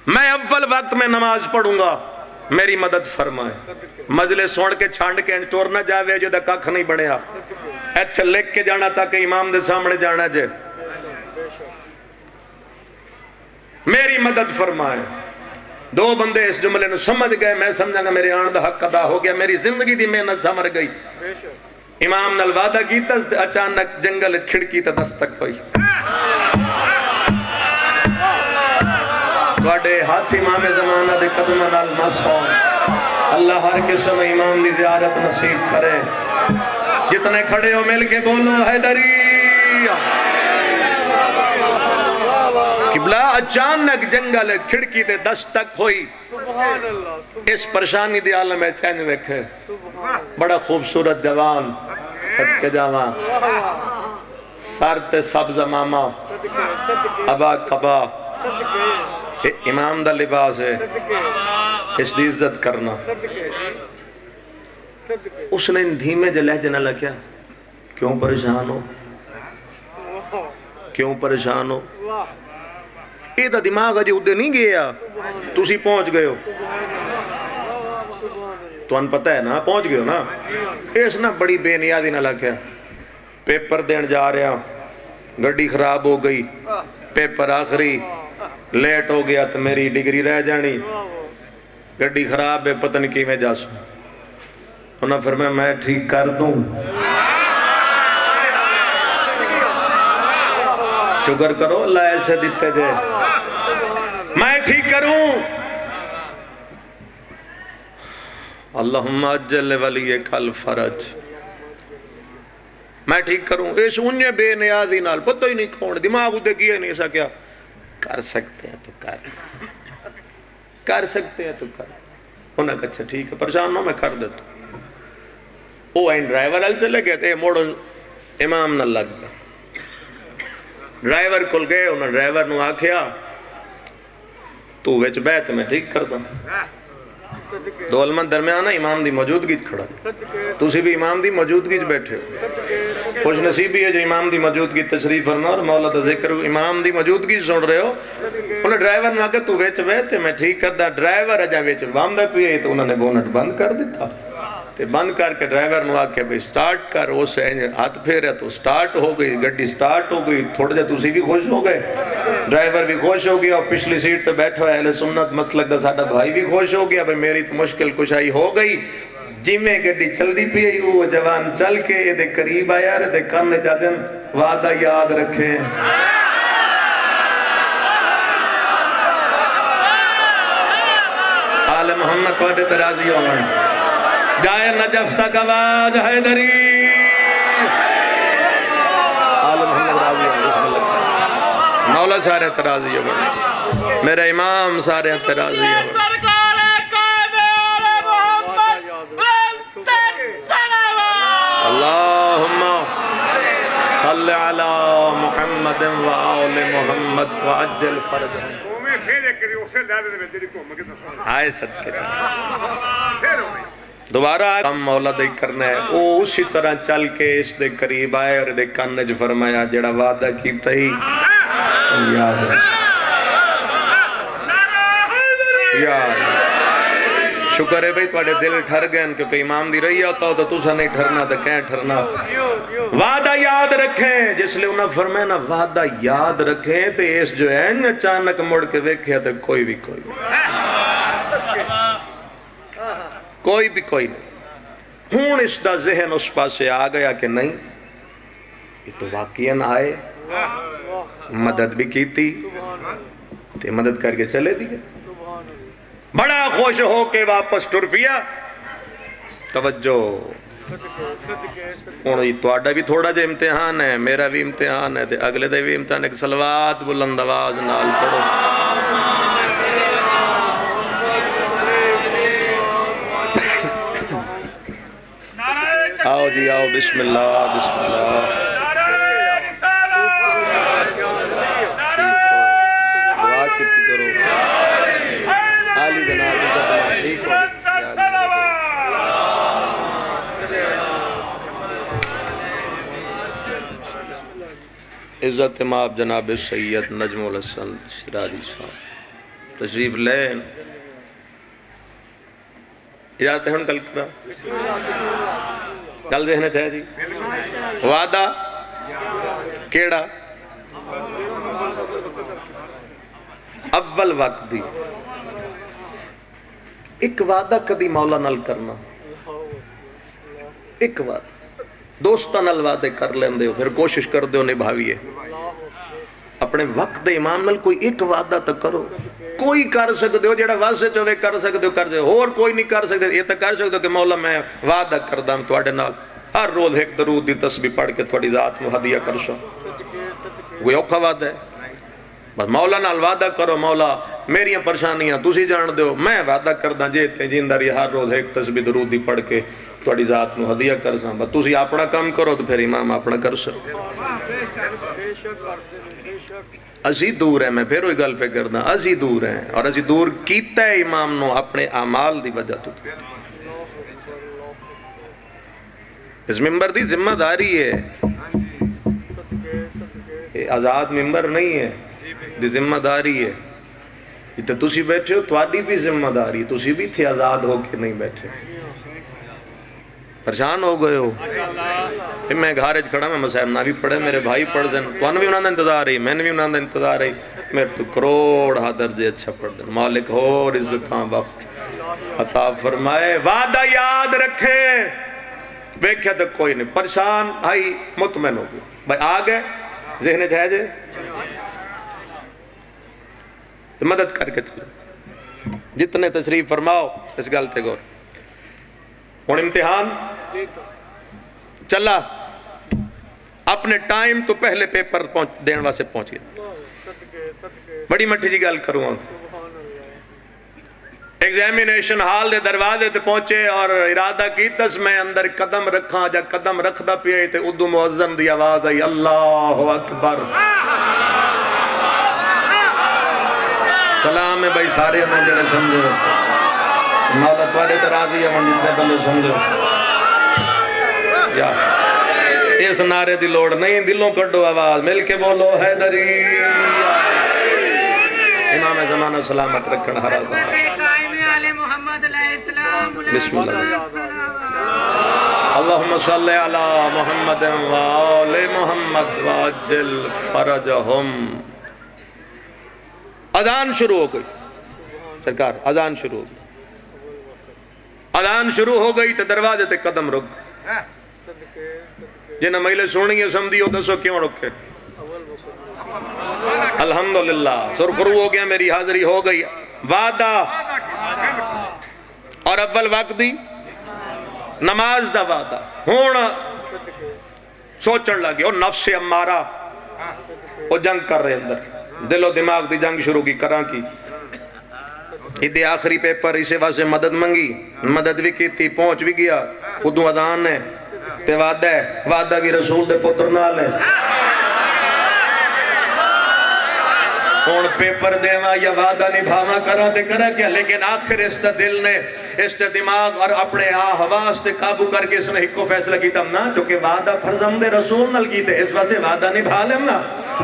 میں اول وقت میں نماز پڑھوں گا, میری مدد فرمائے. مجلس سوڑ کے چھانڈ کے انٹور نہ جاوے جو دا ککھ نہیں بڑھیا. ایتھے لکھ کے جانا تاکہ امام دے سامنے جانا جے. میری مدد فرمائے. 2 بندے اس جملے نو سمجھ گئے, میں سمجھا گا میرے آن دا حق ادا ہو گیا, میری زندگی دی محنت سمر گئی. امام نال وعدہ کیتا, اچانک جنگل کھڑکی تے دستک ہوئی. توڑے ہاتھ امام زمانہ دے قدمہ نال مسحون. اللہ ہر قسم امام دی زیارت نصیب کرے. جتنے کھڑے ہو مل کے بولو حیدری. قبلہ اچانک جنگل کھڑکی تے دستک ہوئی. اس پریشانی دی عالم ہے چین ویکھے. بڑا خوبصورت جوان صدقے جاواں, سر تے سبز امامہ, ابا کبا, امام دا لباس ہے, اس دی عزت کرنا. اس نے دھیمے جے لہجے نہ لگیا, کیوں پریشان ہو, کیوں پریشان ہو. یہ دا دماغ اجے ادھے نہیں گیا, تسی پہنچ گئے ہو. تو ان پتہ ہے نا پہنچ گئے ہو نا. اس نا بڑی بے نیازی نہ لگیا. پیپر دین جا رہا, گڑی خراب ہو گئی, پیپر آخری لیٹ ہو گیا تو میری ڈگری رہ جانی. گڑی خراب ہے پتہ نہیں کی میں جا سوں. انہاں فرمایا میں ٹھیک کر دوں. شکر کرو اللہ ایسے دیتے جے, میں ٹھیک کروں. اللہم اجل ولیک الفرج. میں ٹھیک کروں، اس انہیں بے نیازی نال پتہ ہی نہیں کون دماغ ادھے کیا نہیں ایسا کیا کر سکتے ہیں تو کر سکتے ہیں تو کر. انہوں نے کہا اچھا ٹھیک ہے پریشان نہ میں کر دیتا ہوں. وہ این ڈرائیور ال چلے گئے تھے موڑوں امام نہ لگ گیا. ڈرائیور کل گئے انہوں نے ڈرائیور نو آکھیا تو ویچ بیت میں ٹھیک کر دوں. دو علماء درمیان امام دی موجودگی کھڑا تسی بھی امام دی موجودگی بیٹھے ہو. خوش نصیبی ہے جو امام دی موجودگی تشریف فرما اور مولا دا ذکر امام دی موجودگی سن رہے ہو. انہوں نے ڈرائیور نے آگے تو ویچ بیت میں ٹھیک کر دا. ڈرائیور اجا ویچ باندھا پیئے تو انہوں نے بونٹ بند کر دیتا. بند کر کے ڈرائیور نو آکے بھئی سٹارٹ کر. اس ہاتھ پھیرے تو سٹارٹ ہو گئی، گڈی سٹارٹ ہو گئی. تھوڑے جا تسی بھی خوش ہو گئے، ڈرائیور بھی خوش ہو گیا اور پچھلی سیٹ تے بیٹھا ہے اہل سنت مسلک دا ساڈا بھائی بھی خوش ہو گیا. بھئی میری تو مشکل کشائی ہو گئی. جی میں گڈی چل دی پی وہ جوان چل کے یہ دے قریب آیا رہے دے کم نے جادن وعدہ یاد رکھیں. آل محمد وڈے ترازی ہوگن جائے نجف تک آواز حیدری. آل محمد راضی ہوگن مولا سارے ترازی ہوگن میرے امام سارے ترازی ہوگن. اللہم صلی علی محمد و آل محمد و عجل فرجہ. آئے صدقے دوبارہ کم مولا دے کرنا ہے. وہ اسی طرح چل کے اس دے قریب آئے اور دے کانج فرمایا جڑا وعدہ کیتا ہی یاد ہے. یاد شکر ہے بھئی توڑے دل ٹھر گئے کیونکہ امام دی رہی ہوتا ہو تو تُسا نہیں ٹھرنا تو کہیں ٹھرنا. وعدہ یاد رکھیں جس لئے انہوں نے فرمایا نا وعدہ یاد رکھیں تو اس جو ہے اچانک مڑ کے دیکھے تو کوئی بھی نہیں. ہون اس دا ذہن اس پاسے آ گیا کہ نہیں یہ تو واقعاً آئے مدد بھی کی تھی تے مدد کر کے چلے بھی گئے. بڑا خوش ہو کے واپس ٹر پیا. توجہ ہوں یہ توڑا بھی تھوڑا جا امتحان ہے میرا بھی امتحان ہے اگلے دے بھی امتحان ہے. صلوات بلند آواز نال پڑھو. آؤ جی آؤ بسم اللہ بسم اللہ. دعا کیتی کرو عالی جناب عزت ٹھیک ہو. عزت ماب جناب سید نجم الحسن شرازی صاحب تشریف لین. اجازت ہے ہم کل کرا کل دیکھنا چاہے جی. وعدہ کیڑا اول وقت دی ایک وعدہ کدی مولا نال کرنا. ایک وعدہ دوستان نال وعدے کر لیندے ہو پھر کوشش کر دے ہو نبھاویے. اپنے وقت دے امام نال کوئی ایک وعدہ تک کرو. کوئی کر سکتے ہو جڑا واسے چوے کر سکتے ہو کر دے. اور کوئی نہیں کر سکتے. یہ تک کر سکتے ہو کہ مولا میں وعدہ کردہ ہم توڑے نال ہر روز ایک درود دی تسبیح پڑھ کے تھوڑی ذات میں ہدیہ کر سو. وہ اوکھا وعدہ ہے. بس مولا نال وعدہ کرو مولا میری پریشانیاں تسی جان دے ہو میں وعدہ کردہ جیتے جیندہ رہی ہر روز ایک تسبیح درود دی پڑھ کے تھوڑی ذات میں ہدیہ کر سا. بس تسی اپنا کام کرو تو پھر امام اپنا کر سو. ازی دور ہے میں پھر وہی گل پہ کرنا ازی دور ہیں اور ازی دور کیتا ہے امام نو اپنے اعمال دی وجہ تو. اس ممبر دی ذمہ داری ہے یہ آزاد ممبر نہیں ہے دی ذمہ داری ہے. جتے تسی بیٹھے ہو تواڈی بھی ذمہ داری تسی بھی تھے آزاد ہو کے نہیں بیٹھے. پریشان ہو گئے ہو میں گھارج کھڑا میں مسائب نہ بھی پڑھے میرے بھائی پڑھ زین تو انہوں بھی انہوں نے انتظار رہی میں نے بھی انہوں نے انتظار رہی. میرے تو کروڑ حدر جے اچھا پڑھ دیں. مالک ہو عزتاں وقت عطا فرمائے. وعدہ یاد رکھے بیکھیا تو کوئی نہیں. پریشان آئی مطمئن ہو گئے بھائی آگئے ذہن چاہے جے مدد کر کے چلے. جتنے تشریف فرماؤ اس گلتے گور. ہوں امتحان چلا اپنے ٹائم تو پہلے پیپر دین واسے پہنچ گئے. بڑی مٹھی جی گل کروں ایگزامینیشن ہال دے دروازے تے پہنچے اور ارادہ کیتس میں اندر قدم رکھاں. جا قدم رکھدا پیا تے ادو مؤذن دی آواز آئی اللہ اکبر. سلام ہے بھائی سارے ہمیں جڑے سمجھو مولا تواڈے تے راضی ہے من جتنے بندے سمجھو یا اس نعرے دی لوڑ نہیں دلوں کڈو آواز مل کے بولو حیدری. امام زمانہ سلامت رکھن ہر آزاد. بسم اللہ. اللہم صلی علی محمد و آل محمد واجل فرجہم. اذان شروع ہو گئی سرکار اذان شروع ہو گئی. اذان شروع ہو گئی تو دروازے تے قدم رک جنہیں مہلے سننی ہے سمدھی ہو دسو کیوں رکھے. الحمدللہ سرخرو ہو گیا میری حاضری ہو گئی. وعدہ اور اول وقت دی نماز دا وعدہ ہونا سوچن لگے اور نفس امارہ وہ جنگ کر رہے اندر دل و دماغ دی جنگ شروع کی کران کی. ادھے آخری پیپر اسے واسے مدد منگی مدد بھی کی تھی پہنچ بھی گیا. ادھو اذان ہے تے وعدہ ہے وعدہ بھی رسول دے پتر نال ہے. ہون پیپر دیواں یا وعدہ نبھاواں کرا تے کرا کیا لیکن آخر اس تے دل نے اس تے دماغ اور اپنے حواس تے قابو کر کے اس نے ایک کو فیصلہ کیتا نا چونکہ وعدہ فرزند رسول نال کیتے اس واسے وعدہ نبھا لیں نا.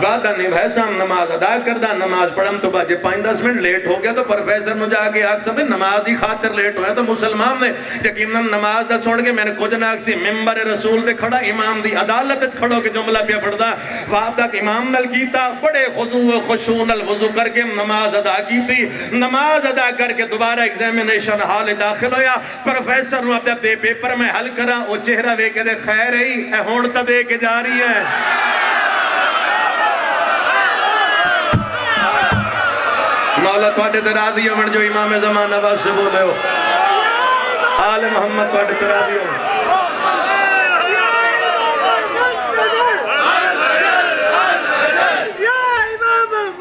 وعدہ نبھائے سام نماز ادا کردہ نماز پڑھم تو باجے 5-10 منٹ لیٹ ہو گیا تو پروفیسر نو جا کے آگ سمیں نماز دی خاطر لیٹ ہویا تو مسلمان نے یقیناً نماز دا سوڑ کے میں نے کچھ ناک سی ممبر رسول دے کھڑا امام دی عدالت کھڑو کے جملہ پہ پڑھدا وعدہ امام نال کیتا بڑے خضوع و خشوع نال وضو کر کے نماز ادا کی تھی. نماز ادا کر کے دوبارہ ایگزامینیشن ہال داخل ہویا. پروفیسر نو اپنے دے پیپر میں حل کرا وہ چہرہ وے کے دے خیر ہی اے ہون تا دے کے جا رہی ہے. مولا تواڈے تے راضی ہون جو امام زمانہ واسطے بولے ہو آل محمد تواڈے تے راضی ہو.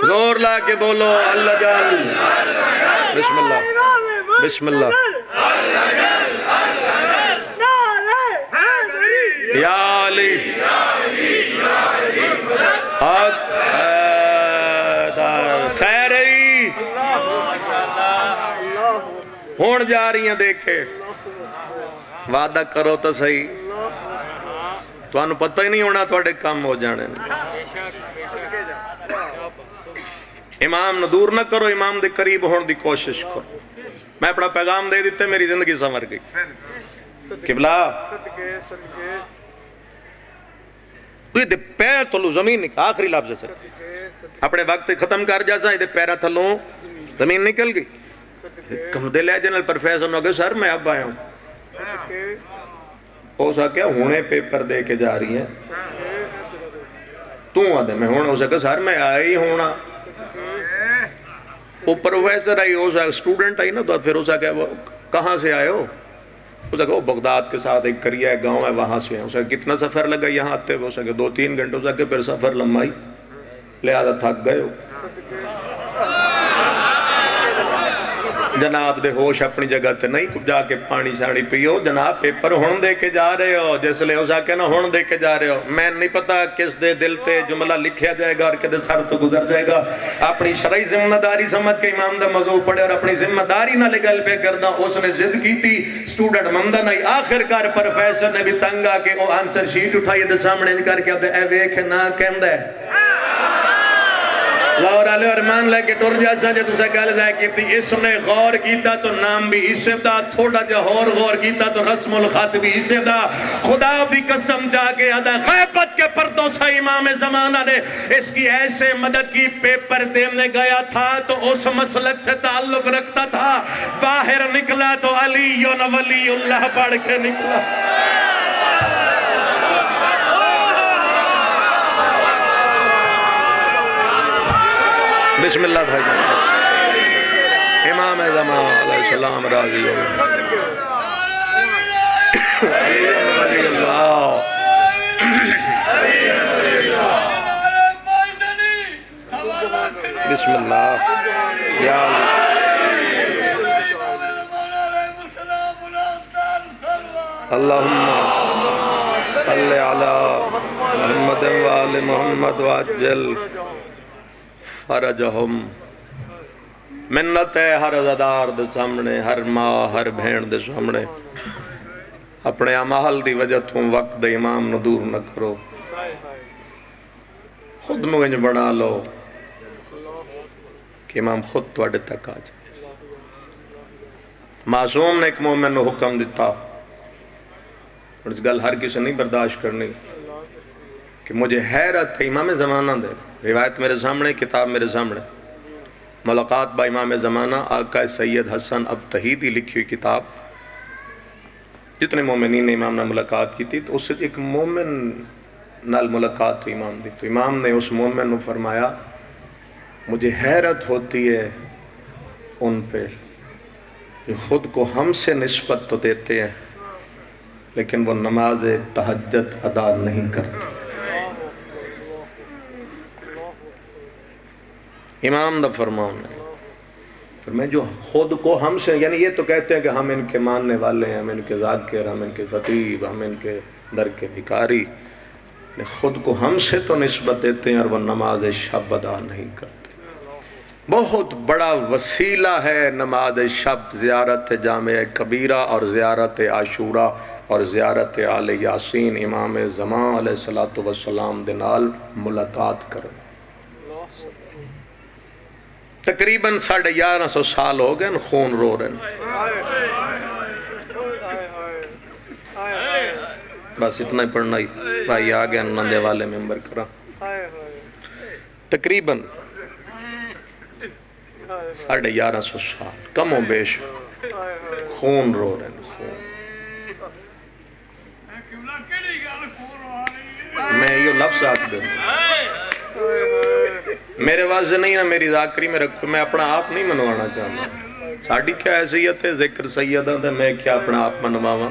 زور لا کے بولو اللہ جل. بسم اللہ بسم اللہ. یا علی خیری ہون جا رہی ہیں دیکھے وعدہ کرو تو صحیح تو انہوں پتہ ہی نہیں ہونا تو اڑے کام ہو جانے. امام نہ دور نہ کرو امام دے قریب ہون دی کوشش کرو. میں اپنا پیغام دے دیتے میری زندگی سمر گئی. قبلہ یہ دے پیر تھلو زمین نکل آخری لفظ سے اپنے وقت ختم کر جاسا یہ دے پیرہ تھلو زمین نکل گئی. کم دے لے جنرل پروفیسر نے کہا سر میں اب آیا ہوں. ہو سکیا ہونے پیپر دے کے جا رہی ہیں تو آدھے میں ہونا ہو سکا سر میں آئی ہونا وہ پروفیسر آئی ہو سکا سٹوڈنٹ آئی نا تو پھر ہو سکا کہاں سے آئے ہو سکا وہ بغداد کے ساتھ ایک کریا ہے گاؤں ہے وہاں سے ہو سکا کتنا سفر لگا یہاں آتے ہو سکا 2-3 گھنٹے ہو سکا پھر سفر لمبائی لہذا تھک گئے ہو. جناب دے ہوش اپنی جگہ تے نہیں جا کے پانی ساڑی پیو جناب پیپر ہون دے کے جا رہے ہو جس لئے ہو سکے نا ہون دے کے جا رہے ہو. میں نہیں پتا کس دے دل تے جملہ لکھیا جائے گا اور کدے سر تو گزر جائے گا. اپنی شرعی ذمہ داری سمجھ کے امام دا موضوع پڑھے اور اپنی ذمہ داری نہ لگل پہ کردہ اس نے ضد کی تھی سٹوڈنٹ مندہ نہیں. آخر کار پروفیسر نے بھی تنگا کہ وہ آنسر شیٹ اٹھائی دے سامنے کر کے اے ویکھ نہ کہندہ ہے لاہور علیہ ارمان لے کے ٹور جیسا جے تُسے گل جائے کی تھی. اس نے غور کیتا تو نام بھی اسے دا تھوڑا جہور غور کیتا تو رسم الخط بھی اسے دا. خدا بھی قسم جا کے ادا غیبت کے پردوں سے امام زمانہ نے اس کی ایسے مدد کی پیپر دینے گیا تھا تو اس مسلک سے تعلق رکھتا تھا. باہر نکلا تو علی ولی اللہ پڑھ کے نکلا. بسم اللہ بھائی امام زمان علیہ السلام راضی ہو علی اللہ صلی علی محمد وآل محمد وعجل فرجہم منت ہے ہر عزادار دے سامنے، ہر ماں ہر بہن دے سامنے اپنے عمال دی وجہ تو وقت دے امام نو دور نہ کرو، خود نو انج بنا لو کہ امام خود توڑے تک آ جائے۔ معصوم نے ایک مومن نو حکم دیتا اور اس گل ہر کسی نہیں برداشت کرنی کہ مجھے حیرت ہے، امام زمانہ دے روایت میرے سامنے، کتاب میرے سامنے، ملاقات با امام زمانہ آقا سید حسن ابتہیدی لکھی ہوئی کتاب، جتنے مومنین نے امام نے ملاقات کی تھی تو اس سے ایک مومن نال ملاقات ہوئی امام دی، تو امام نے اس مومن نے فرمایا مجھے حیرت ہوتی ہے ان پہ جو خود کو ہم سے نسبت تو دیتے ہیں لیکن وہ نماز تہجد ادا نہیں کرتے۔ امام دا فرمان ہے فرمائے جو خود کو ہم سے، یعنی یہ تو کہتے ہیں کہ ہم ان کے ماننے والے ہیں، ہم ان کے ذاکر، ہم ان کے خطیب، ہم ان کے در کے بھکاری، خود کو ہم سے تو نسبت دیتے ہیں اور وہ نماز شب ادا نہیں کرتے۔ بہت بڑا وسیلہ ہے نماز شب، زیارت جامع کبیرہ اور زیارت عاشورہ اور زیارت آل یاسین امام زمان علیہ السلام دے نال ملاقات کریں۔ تقریباً 1150 سال ہو گئے خون رو رہے بس اتنا ہی پڑھنا ہی بھائی آگئے نندے والے ممبر کرا، تقریباً 1150 سال کم و بیش خون رو رہے خون۔ میں یہ لفظ آتا دوں میرے واضح نہیں نا، میری ذاکری میں رکھو، میں اپنا آپ نہیں منوانا چاہتا، ساڑھی کیا حیثیت ہے ذکر سیدہ تھا، میں کیا اپنا آپ منواما،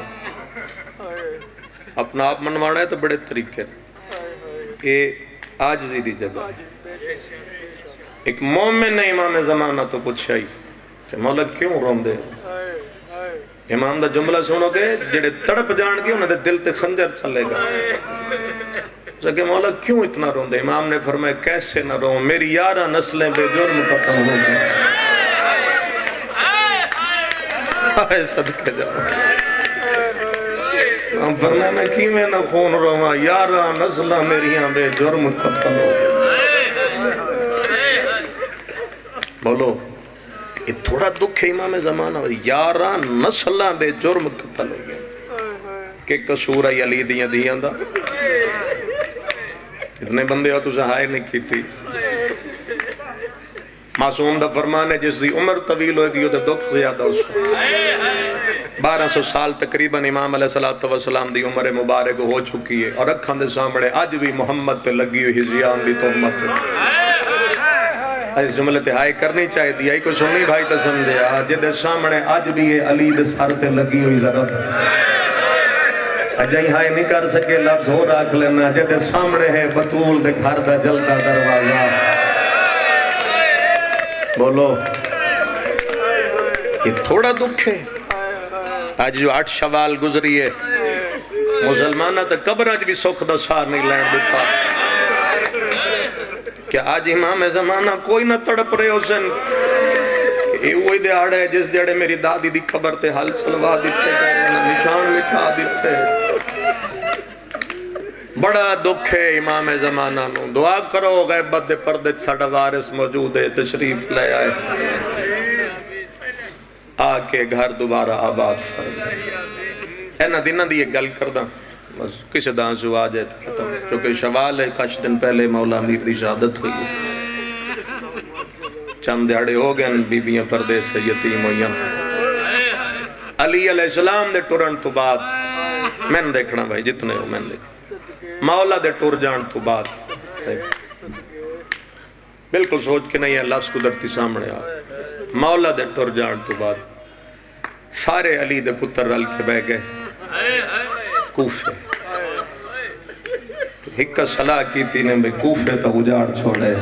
اپنا آپ منوانا ہے تو بڑے طریقے یہ عاجزی دی جگہ۔ ایک مومن نے امام زمانہ تو پوچھا ہی کہ مولا کیوں روم دے، امام دا جملہ سنو گے جڑے تڑپ جان گے انہیں دل تے خنجر چلے گا، کہ مولا کیوں اتنا رون دے؟ امام نے فرمایا کیسے نہ رون، میری 11 نسلیں بے جرم ختم ہو گئی، آئے صدقے جاؤ۔ ہم فرمایا میں کی میں نہ خون رواں، 11 نسلیں میریاں بے جرم ختم ہو گئی۔ بولو یہ تھوڑا دکھ ہے امام زمانہ، 11 نسلیں بے جرم قتل ہو گئی، کہ قصور ہے علی دیاں دیاں دا، اتنے بندے ہو تو سہائے نہیں کی تھی۔ معصوم دا فرمان ہے جس دی عمر طویل ہوئے گی وہ دکھ زیادہ اس کو۔ 1200 سال تقریباً امام علیہ السلام دی عمر مبارک ہو چکی ہے اور اکھاں دے سامنے آج بھی محمد تے لگی ہوئی ہجیان دی تہمت اس جملے تے ہائے کرنی چاہیے دی آئی کو سننی بھائی تے سمجھے جے دے سامنے آج بھی یہ علی دے سر تے لگی ہوئی ضرورت اجائی ہائے نہیں کر سکے لفظ ہو رکھ لینا جے دے سامنے ہے بطول دے گھر دا جلدہ دروازہ۔ بولو یہ تھوڑا دکھ ہے، آج جو 8 شوال گزری ہے مسلمانہ تے قبر آج بھی سکھ دا سار نہیں لین دیتا، کہ آج امام زمانہ کوئی نہ تڑپ رہے حسن کہ یہ وہی دیاڑ ہے جس دیاڑے میری دادی دی قبر تے حل چلوا دیتے نشان لکھا دیتے۔ بڑا دکھ ہے امام زمانہ نو، دعا کرو غیبت دے پردے ساڑا وارث موجود ہے تشریف لے آئے آکے گھر دوبارہ آباد فرمائے۔ اینا دنہ دی ایک گل کردہ بس کسی دان سے آ جائے ختم، چونکہ شوال ہے کچھ دن پہلے مولا امیر دی شہادت ہوئی ہے، چند دیاڑے ہو گئے بیبیاں پردیس سے یتیم ہوئیں۔ علی علیہ السلام دے ٹرن تو بعد میں نے دیکھنا بھائی جتنے ہو میں نے دیکھنا مولا دے ٹور جان تو بعد بالکل سوچ کے نہیں ہے لفظ قدرتی سامنے آ مولا دے ٹور جان تو بعد سارے علی دے پتر رل کے بہ گئے کوفے، ہکا صلاح کی تھی نے بھئی کوفے تا اجاڑ چھوڑے،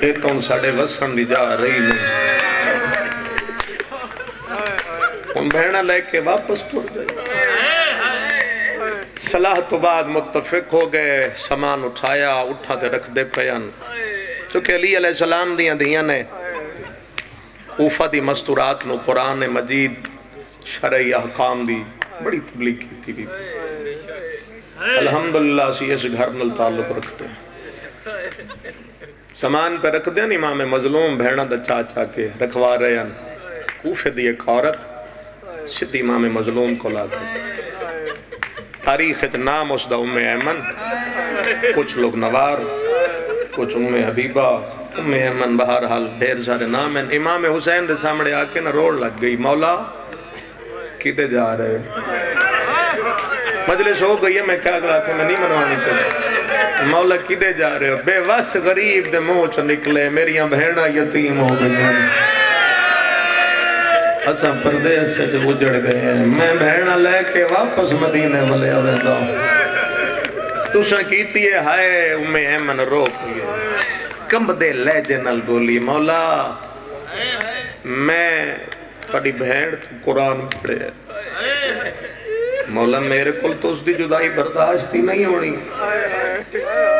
یہ تو ان ساڑے وسن دی جا رہی نہیں، بہنا لے کے واپس ٹر گئی صلاح تو بعد متفق ہو گئے سامان اٹھایا اٹھا تے رکھ دے پیان چونکہ علی علیہ السلام دیاں نے کوفہ دی مستورات نو قرآن مجید شرعی احکام دی بڑی تبلیغ کی تھی بھی الحمدللہ اسی اس گھر نال تعلق رکھتے ہیں سامان پہ رکھ دیں امام مظلوم بہنا دا چاچا کے رکھوا رہے ہیں کوفے دی ایک عورت سدھی امام مظلوم کو لا کر تاریخ نام اس دا ام ایمن کچھ لوگ نوار کچھ ام حبیبہ ام ایمن بہرحال ڈھیر سارے نام ہیں امام حسین دے سامنے آکے نہ روڑ لگ گئی مولا کدے جا رہے مجلس ہو گئی ہے میں کیا کہا کہ میں نہیں منوانی کروں مولا کدے جا رہے ہو بے وس غریب دے منہ چ نکلے میریاں بہناں یتیم ہو گئی ہیں اساں پردیس سے جو اجڑ گئے ہیں میں بہناں لے کے واپس مدینے والے آوے دا تُساں کیتی ہے ہائے ام ایمن روک لیے کم دے لہجے نال بولی مولا میں بڑی بہن قرآن پڑھے مولا میرے کل تو اس دی جدائی برداشتی نہیں ہونی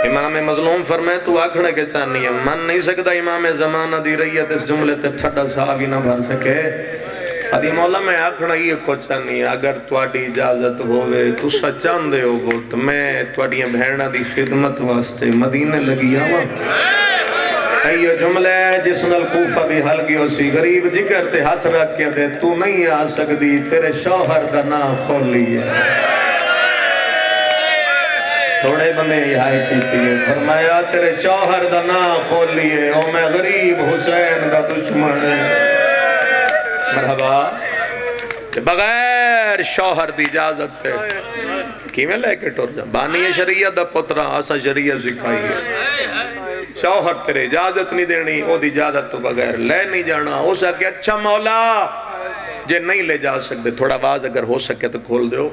امام مظلوم فرمائے تو آکھنے کے چاہنی ہے من نہیں سکتا امام زمانہ دی رئیت اس جملے تے ٹھڑا صحابی نہ بھر سکے ادھی مولا میں آکھنا یہ کو چاہنی ہے اگر تواڈی اجازت ہوئے تو سچان دے ہو تو میں تواڈی بہنہ دی خدمت واسطے مدینے لگی آواں ایو جملے جس نال کوفہ بھی حل گئی اسی غریب جگر تے ہاتھ رکھ کے دے تو نہیں آ سکتی تیرے شوہر دا نام کھولی ہے تھوڑے بندے یہ آئے کیتی ہے فرمایا تیرے شوہر دا نام کھولی ہے او میں غریب حسین دا دشمن ہے مرحبا بغیر شوہر دی اجازت تے کی میں لے کے ٹور جا بانی شریعت دا پترہ آسا شریعت سکھائی ہے شوہر تیرے اجازت نہیں دینی او دی اجازت تو بغیر لے نہیں جانا ہو سکے اچھا مولا جے نہیں لے جا سکتے تھوڑا باز اگر ہو سکے تو کھول دیو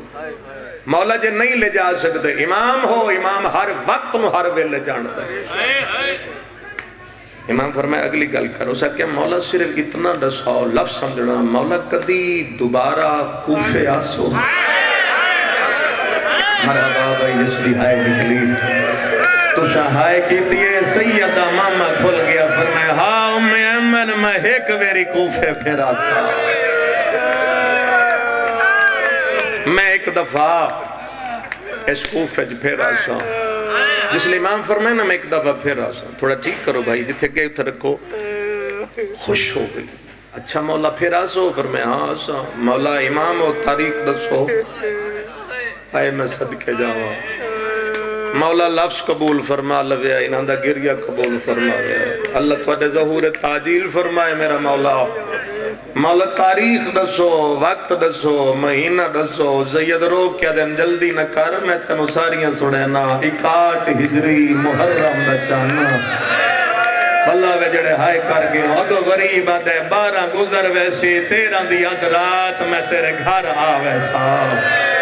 مولا جے نہیں لے جا سکتے امام ہو امام ہر وقت نو ہر ویلے جانتا ہے امام فرمائے اگلی گل کرو سکے مولا صرف اتنا دساؤ لفظ سمجھنا مولا کدی دوبارہ کوفے آسو مرحبا بھائی جس دی ہائے نکلی تو شاہائے کی دیئے سیدہ ماما کھل گیا فرمائے ہاں ام ایمن میں ایک ویری کوفے پھرا سا میں ایک دفعہ اس کوفے پھرا سا جس لئے امام فرمائے نا میں ایک دفعہ پھرا سا تھوڑا ٹھیک کرو بھائی جتھے گئے اتھے رکھو خوش ہو گئی اچھا مولا پھرا سو فرمائے ہاں سا مولا امام و تاریخ دسو آئے میں صدقے جاؤں مولا لفظ قبول فرما لویا انہاں دا گریہ قبول فرما لویا اللہ تواڈے ظہور تاجیل فرمائے میرا مولا مولا تاریخ دسو وقت دسو مہینہ دسو زید رو کیا دن جلدی نہ کر میں تنو ساریاں سنینا 61 ہجری محرم دا چانا اللہ وے جڑے ہائے کر گئے ادو غریب آدھے 12 گزر ویسی 13 دی اد رات میں تیرے گھر آوے صاحب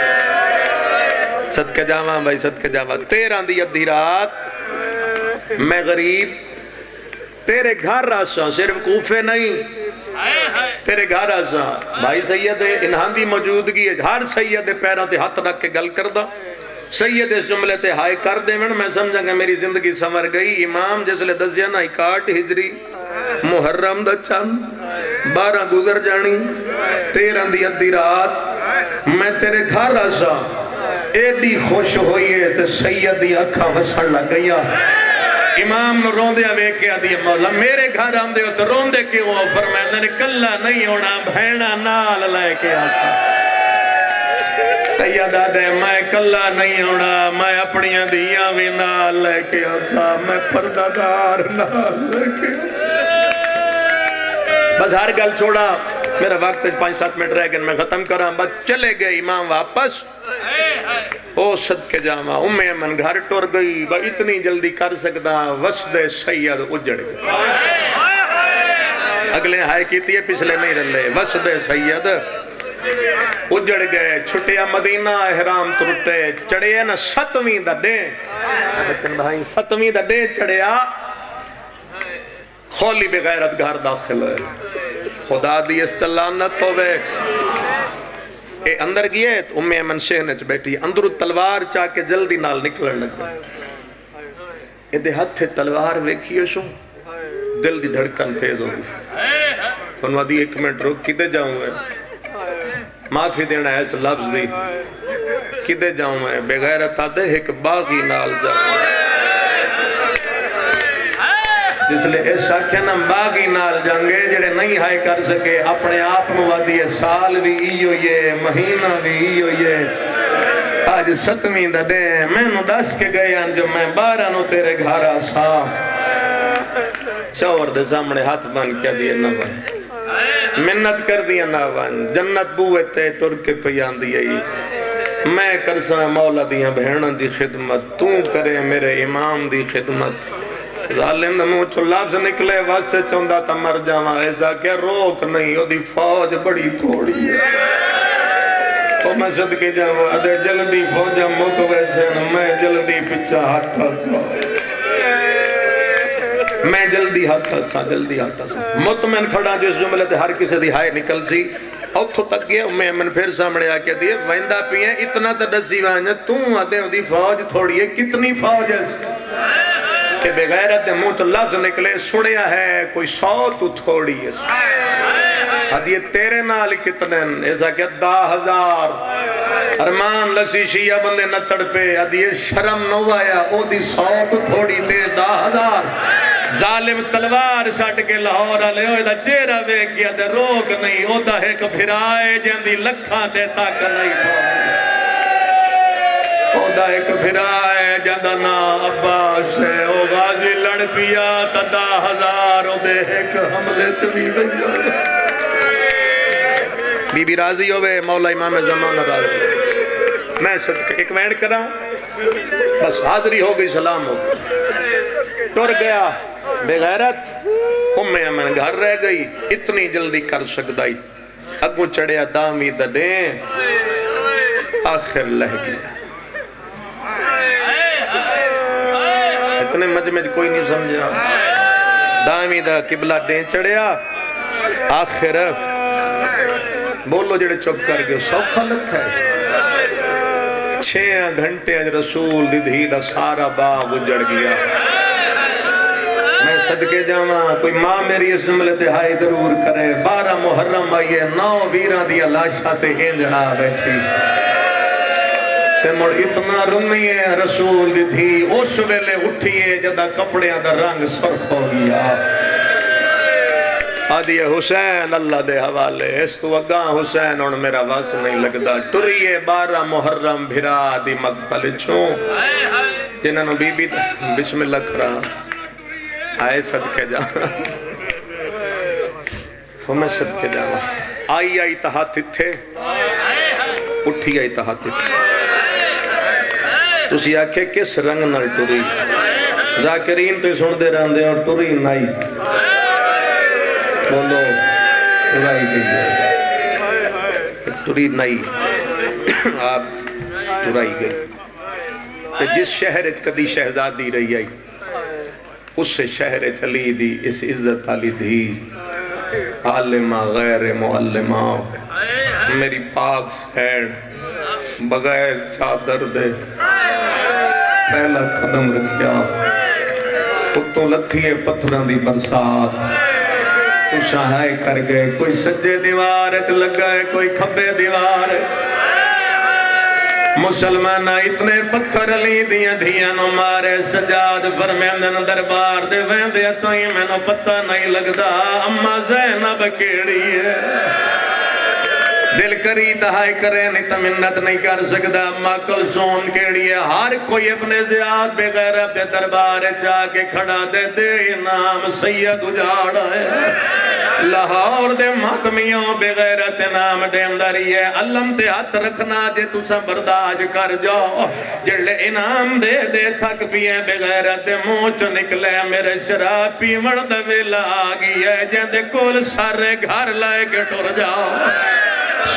صدقہ جاواں بھائی صدقہ جاواں 13 دی ادھی رات میں غریب تیرے گھر راساں صرف کوفے نہیں تیرے گھر راساں بھائی سید انہاں دی موجودگی ہے ہر سید پیران تے ہاتھ رکھ کے گل کردہ سید اس جملے تے ہائے کر دے میں سمجھا کہ میری زندگی سمر گئی امام جس لئے دزیانا 61 ہجری محرم دا چند 12 گزر جانی 13 دی ادھی رات میں تیرے گھر راساں ایڈی خوش ہوئی ہے تو سید دی اکھا وسڑ لگ گیا امام نو روندے آوے کیا دی مولا میرے گھر آم دے ہو تو روندے کیوں ہو فرمائے نے کلہ نہیں ہونا بھینا نال لے کے آسا سید آدھے میں کلہ نہیں ہونا میں اپنی دیاں بھی نال لے کے آسا میں پردادار نال لے کے بس ہر گل چھوڑا میرا وقت 5-7 منٹ رہ گئے میں ختم کراں بس چلے گئے امام واپس او صدقے جاواں ام ایمن گھر ٹور گئی با اتنی جلدی کر سکتا وسد سید اجڑ گئے اگلے ہائے کیتی ہے پچھلے نہیں رلے وسد سید اجڑ گئے چھٹیا مدینہ احرام ترٹے چڑھے نا 7ویں دا ڈے 7ویں دا ڈے چڑھیا خولی بغیرت گھر داخل ہے خدا دی استلانت ہوئے اے اندر گئے تو ام ایمن شہنے چ بیٹھی اندر تلوار چاہ کے جلدی نال نکلن لگا اے دے ہتھ تلوار ویکھیے شو دل دی دھڑکن تیز ہو گئی انہوں دی 1 منٹ روک کدے جاؤں میں معافی دینا ہے اس لفظ دی کدے جاؤں میں بغیرت آدھے ایک باغی نال جاؤں جس لئے اس آکھیا نا باغی نال جانگے جڑے نہیں ہائے کر سکے اپنے آپ موادی سال بھی ایو یہ مہینہ بھی ایو یہ آج 7ویں دا دے میں نو دس کے گئے ہیں جو میں 12 نو تیرے گھارا سا شور دے سامنے ہاتھ بان کیا دیئے نہ بان منت کر دیا نہ بان جنت بوئے تے ٹر کے پیان دیئے میں کرسا مولا دیاں بہنن دی خدمت تو کرے میرے امام دی خدمت ظالم دا منہ چو لفظ نکلے واسے چوندہ تا مر جاواں ایسا کہ روک نہیں او دی فوج بڑی تھوڑی ہے تو میں صدقے جاواں ادھے جلدی فوجہ مک ویسے میں جلدی پچھا ہاتھا سا میں جلدی ہاتھا سا مطمئن کھڑا جو اس جملے تے ہر کسی دی ہائے نکل سی اوتھو تک گئے میں من پھر سامنے آکے دیئے ویندہ پیئے اتنا تا دسی وانجا توں آدھے دی فوج تھوڑی ہے کتنی فوج ہے کہ بغیرت دے منہ تو لفظ نکلے سڑیا ہے کوئی 100 تو تھوڑی ہے حدیئے تیرے نال کتنے ایسا کہ 10,000 ارمان لگسی شیعہ بندے نہ تڑپے حدیئے شرم نو آیا او دی 100 تو تھوڑی دیر 10,000 ظالم تلوار سٹ کے لاہور آلے ہوئے دا چہرہ بے کیا دے روک نہیں او دا ایک بھرائے جندی لکھاں دے تاک نہیں پہنچ او دا ایک بھرائے جندہ نا عباس ہے او غازی لڑ پیا تا 10,000 او دے ایک حملے چلی گئی بی بی راضی ہوئے مولا امام زمان راضی میں صدقے ایک وینڈ کرا بس حاضری ہو گئی سلام ہو گئی ٹر گیا بغیرت ام ایمن گھر رہ گئی اتنی جلدی کر سکدائی اگوں چڑھیا دامی دا دیں آخر لہ گیا اتنے مجمج کوئی نہیں سمجھا دامی دا قبلہ دیں چڑھیا آخر بولو جڑے چپ کر گئے سوکھا لکھا ہے 6 گھنٹے رسول دی دا سارا باغ اجڑ گیا میں صدقے جاواں کوئی ماں میری اس جملے تے ہائی ضرور کرے 12 محرم آئیے 9 ویران دیا لاشا تے انجڑا بیٹھی تے مڑ اتنا رمی ہے رسول دی تھی اس ویلے اٹھئیے جدہ کپڑیاں دا رنگ سرخ ہو گیا آدھی حسین اللہ دے حوالے اس تو اگاں حسین اور میرا واس نہیں لگدا ٹریے 12 محرم بھرا دی مقتل چھوں جنہاں نو بی بی بسم اللہ کرا آئے صدقے جا ہمیں صدقے جا آئی تہاتھ تھے اٹھی آئی تہاتھ تھے تسی آکھے کس رنگ نال ٹری ذاکرین تو سن دے رہن دے اور ٹری نائی بولو ٹرائی گئی ٹری نائی آپ ٹرائی گئی تو جس شہر کدی شہزادی رہی آئی اس سے شہر چلی دی اس عزت علی دی عالمہ غیر معلمہ میری پاک سیڑ بغیر چادر دے پہلا قدم رکھیا اتوں لتھیے پتھران دی برسات تو شاہائے کر گئے کوئی سجے دیوارت لگا ہے کوئی کھبے دیوارت مسلمانہ اتنے پتھر لی دیاں دھیاں نو مارے سجاد فرمیندن دربار دے ویندے تو ہی میں نو پتہ نہیں لگدا اما زینب کیڑی ہے دل کری دہائی کرے نہیں تو منت نہیں کر سکتا اما کلثوم کیڑی ہے ہر کوئی اپنے زیاد بغیر اپنے دربار چاہ کے کھڑا دے دے نام سید اجاڑا ہے لاہور دے محکمیوں بغیرت نام دے اندری ہے علم تے ہاتھ رکھنا جے تُسا برداشت کر جاؤ جڑے انعام دے دے تھک بھی ہے بغیرت دے موچ نکلے میرے شراب پیمڑ دے ویلا آگی ہے جن دے کول سارے گھر لائے کے ٹر جاؤ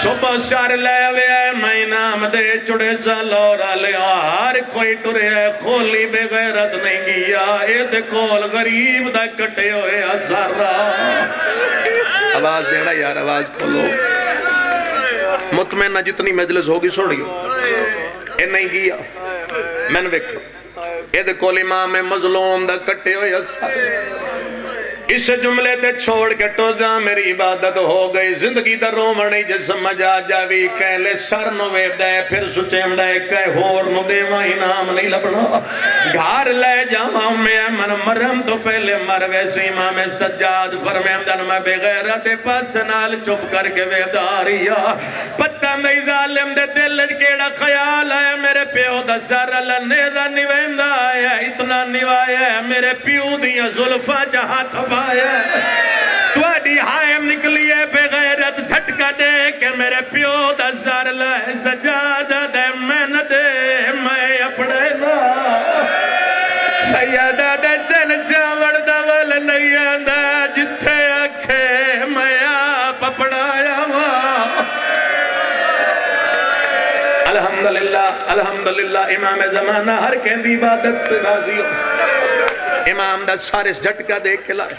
صبح سار لے وے میں نام دے چڑے چلورا لیا ہر کوئی ٹرے کھولی بغیرت نہیں گیا اے دے کول غریب دا کٹے ہوئے سارا آواز دینا یار آواز کھولو مطمئنہ جتنی مجلس ہوگی سنیو اے نہیں گیا میں نے ویکھو اے دے کول امام مظلوم دا کٹے ہوئے اثر اس جملے تے چھوڑ کے ٹو جا میری عبادت ہو گئی زندگی دا رومنی جے سمجھ آ جاوی کہہ لے سر نو ویب دے پھر سچیم دے کہہ ہور نو دے وہاں انعام نہیں لبنا گھار لے جاواں میں من مرم تو پہلے مر ویسی امام سجاد فرمیم دن میں بغیرت پاس نال چپ کر کے ویداریا پتہ نہیں ظالم دے دل کیڑا خیال ہے میرے پیو دا سر اللہ نیدہ نویم دا آیا اتنا نوایا میرے پیو دیا ظلفہ جہاں تھا تو اڈی ہائم نکلیے بغیرت جھٹکا دے کہ میرے پیو دا سر لائے سجادہ دے میں نہ دے میں اپنے نا سیدہ دے چل چاوڑ دا ول نہیں آندہ جتھے اکھے میں آپ اپڑایا ہوا الحمدللہ امام زمانہ ہر کہندی عبادت راضی ہو امام دا سارے جھٹکا دیکھ کے لائے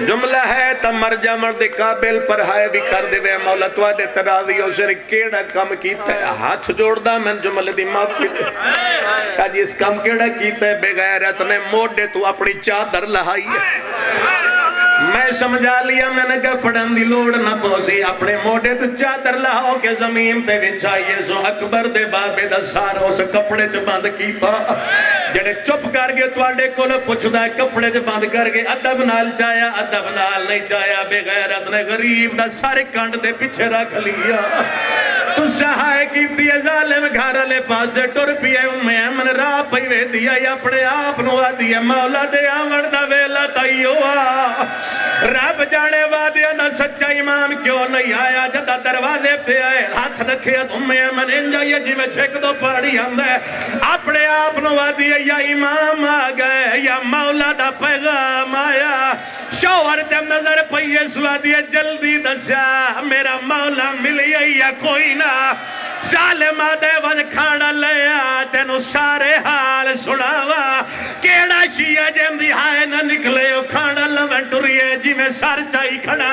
جملہ ہے تا مرجع مرد قابل پر ہائے بھی کر دے وے مولا تو آدھے تراضی ہو سر کیڑا کم کیتا ہے ہاتھ جوڑ دا میں جملہ دی معافی دے کہا جی اس کم کیڑا کیتا ہے بغیرت نے موڑے تو اپنی چادر لہائی ہے میں سمجھا لیا میں نے کہا پڑھن دی لوڑ نہ پوسی اپنے موڑے تو چادر لاؤ کے زمین تے وچھائیے سو اکبر دے بابے دا سارا اس کپڑے چ بند کیتا جڑے چپ کر گئے تو آڈے کو پوچھدا ہے کپڑے چ بند کر گئے ادب نال چایا ادب نال نہیں چایا بغیرت نے غریب دا سارے کنڈ دے پیچھے رکھ لیا تو سہائے کی دیئے ظالم گھر لے پاس ٹر پیئے امین راہ پیوے دیا یا اپنے آپ نوا دیا مولا دے آمڑ دا ویلا تائیوہ رب جانے وادیا نہ سچا امام کیوں نہیں آیا جدہ دروازے پہ آئے ہاتھ رکھے امین انجائیے جی میں چھک دو پاڑی ہم دے اپنے آپ نوا دیا یا امام آگئے یا مولا دا پیغام آیا شوہر تے نظر پہیے سوا دیا جلدی دسیا میرا مولا ملی یا کوئی نہ ظالم آدھے ون کھانا لیا تینو سارے حال سناوا کیڑا شیعہ جم دی ہائے نہ نکلے او کھانا لون ٹوریے جی میں سر چاہی کھڑا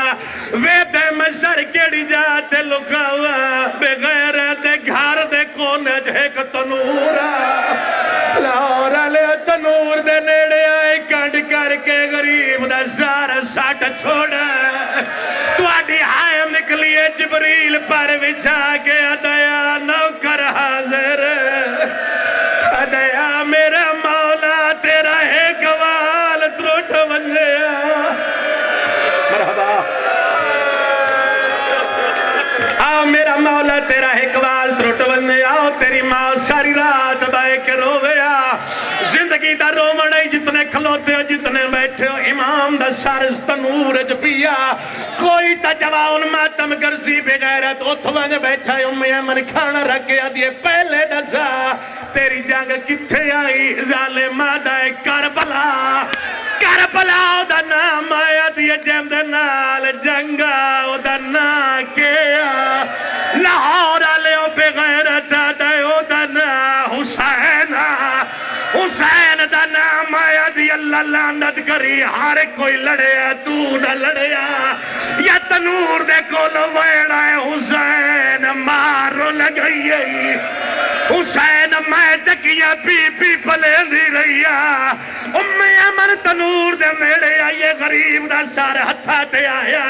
ویدے میں سر کیڑی جاتے لکاوا بغیر دے گھار دے کونے جھیک تنورا لاورا لے تنور دے نیڑے آئے کانڈ کر کے غریب دا سارا ساٹھ چھوڑا تو آڈی ہائم نکلیے جبریل پر وچھا کے ادایا نوکر حاضر ادایا میرا مولا تیرا ہے گوال تروٹ ونجیا مرحبا آؤ میرا مولا تیرا ہے گوال تروٹ ونجیا آؤ تیری ماں ساری رات بائے کے رویا زندگی دا رومنے جتنے کھلوتے ہو جتنے بیٹھے ہو امام دا سارس تنور جو پیا کوئی تا جوان ماتم کرسی بغیرت اتھوان بیٹھا ہے امیہ من کھانا رکھیا دیئے پہلے دسا تیری جنگ کتھے آئی ظالم آدھائے کربلا کربلا او دا نام آیا دیئے جم دے نال جنگا او دا نا کیا لاہور آلے او بغیرت آدھائے او دا نا حسین حسین دا نام آیا دی اللہ لعنت کری ہر کوئی لڑے تو نہ لڑے یا تنور دے کولو ویڑا ہے حسین مارو لگئی حسین میں تکیا پی پلے دی رہیا امی امن تنور دے میڑے آئیے غریب دا سارے ہتھا تے آیا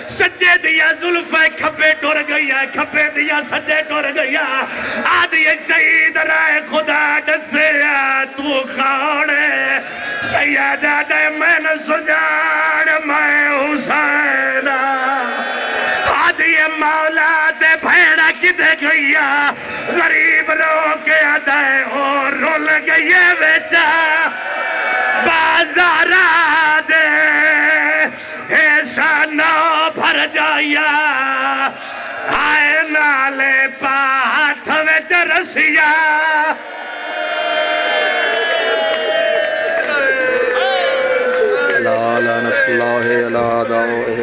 سجے دیا ظلفہ کھپے ٹور گیا کھپے دیا سجے ٹور گیا آدھی شہید رائے خدا ڈسیا تو کھاڑے سیدہ دے میں نے سجاڑ میں حسین آدھی مولا دے بھیڑا کدے گیا غریب رو کے آدھائے اور رول گئے بیچا بازارہ دے ایسا نو بھر جایا آئے نالے پاتھ وچ رسیا لا لعنت اللہ علی داؤ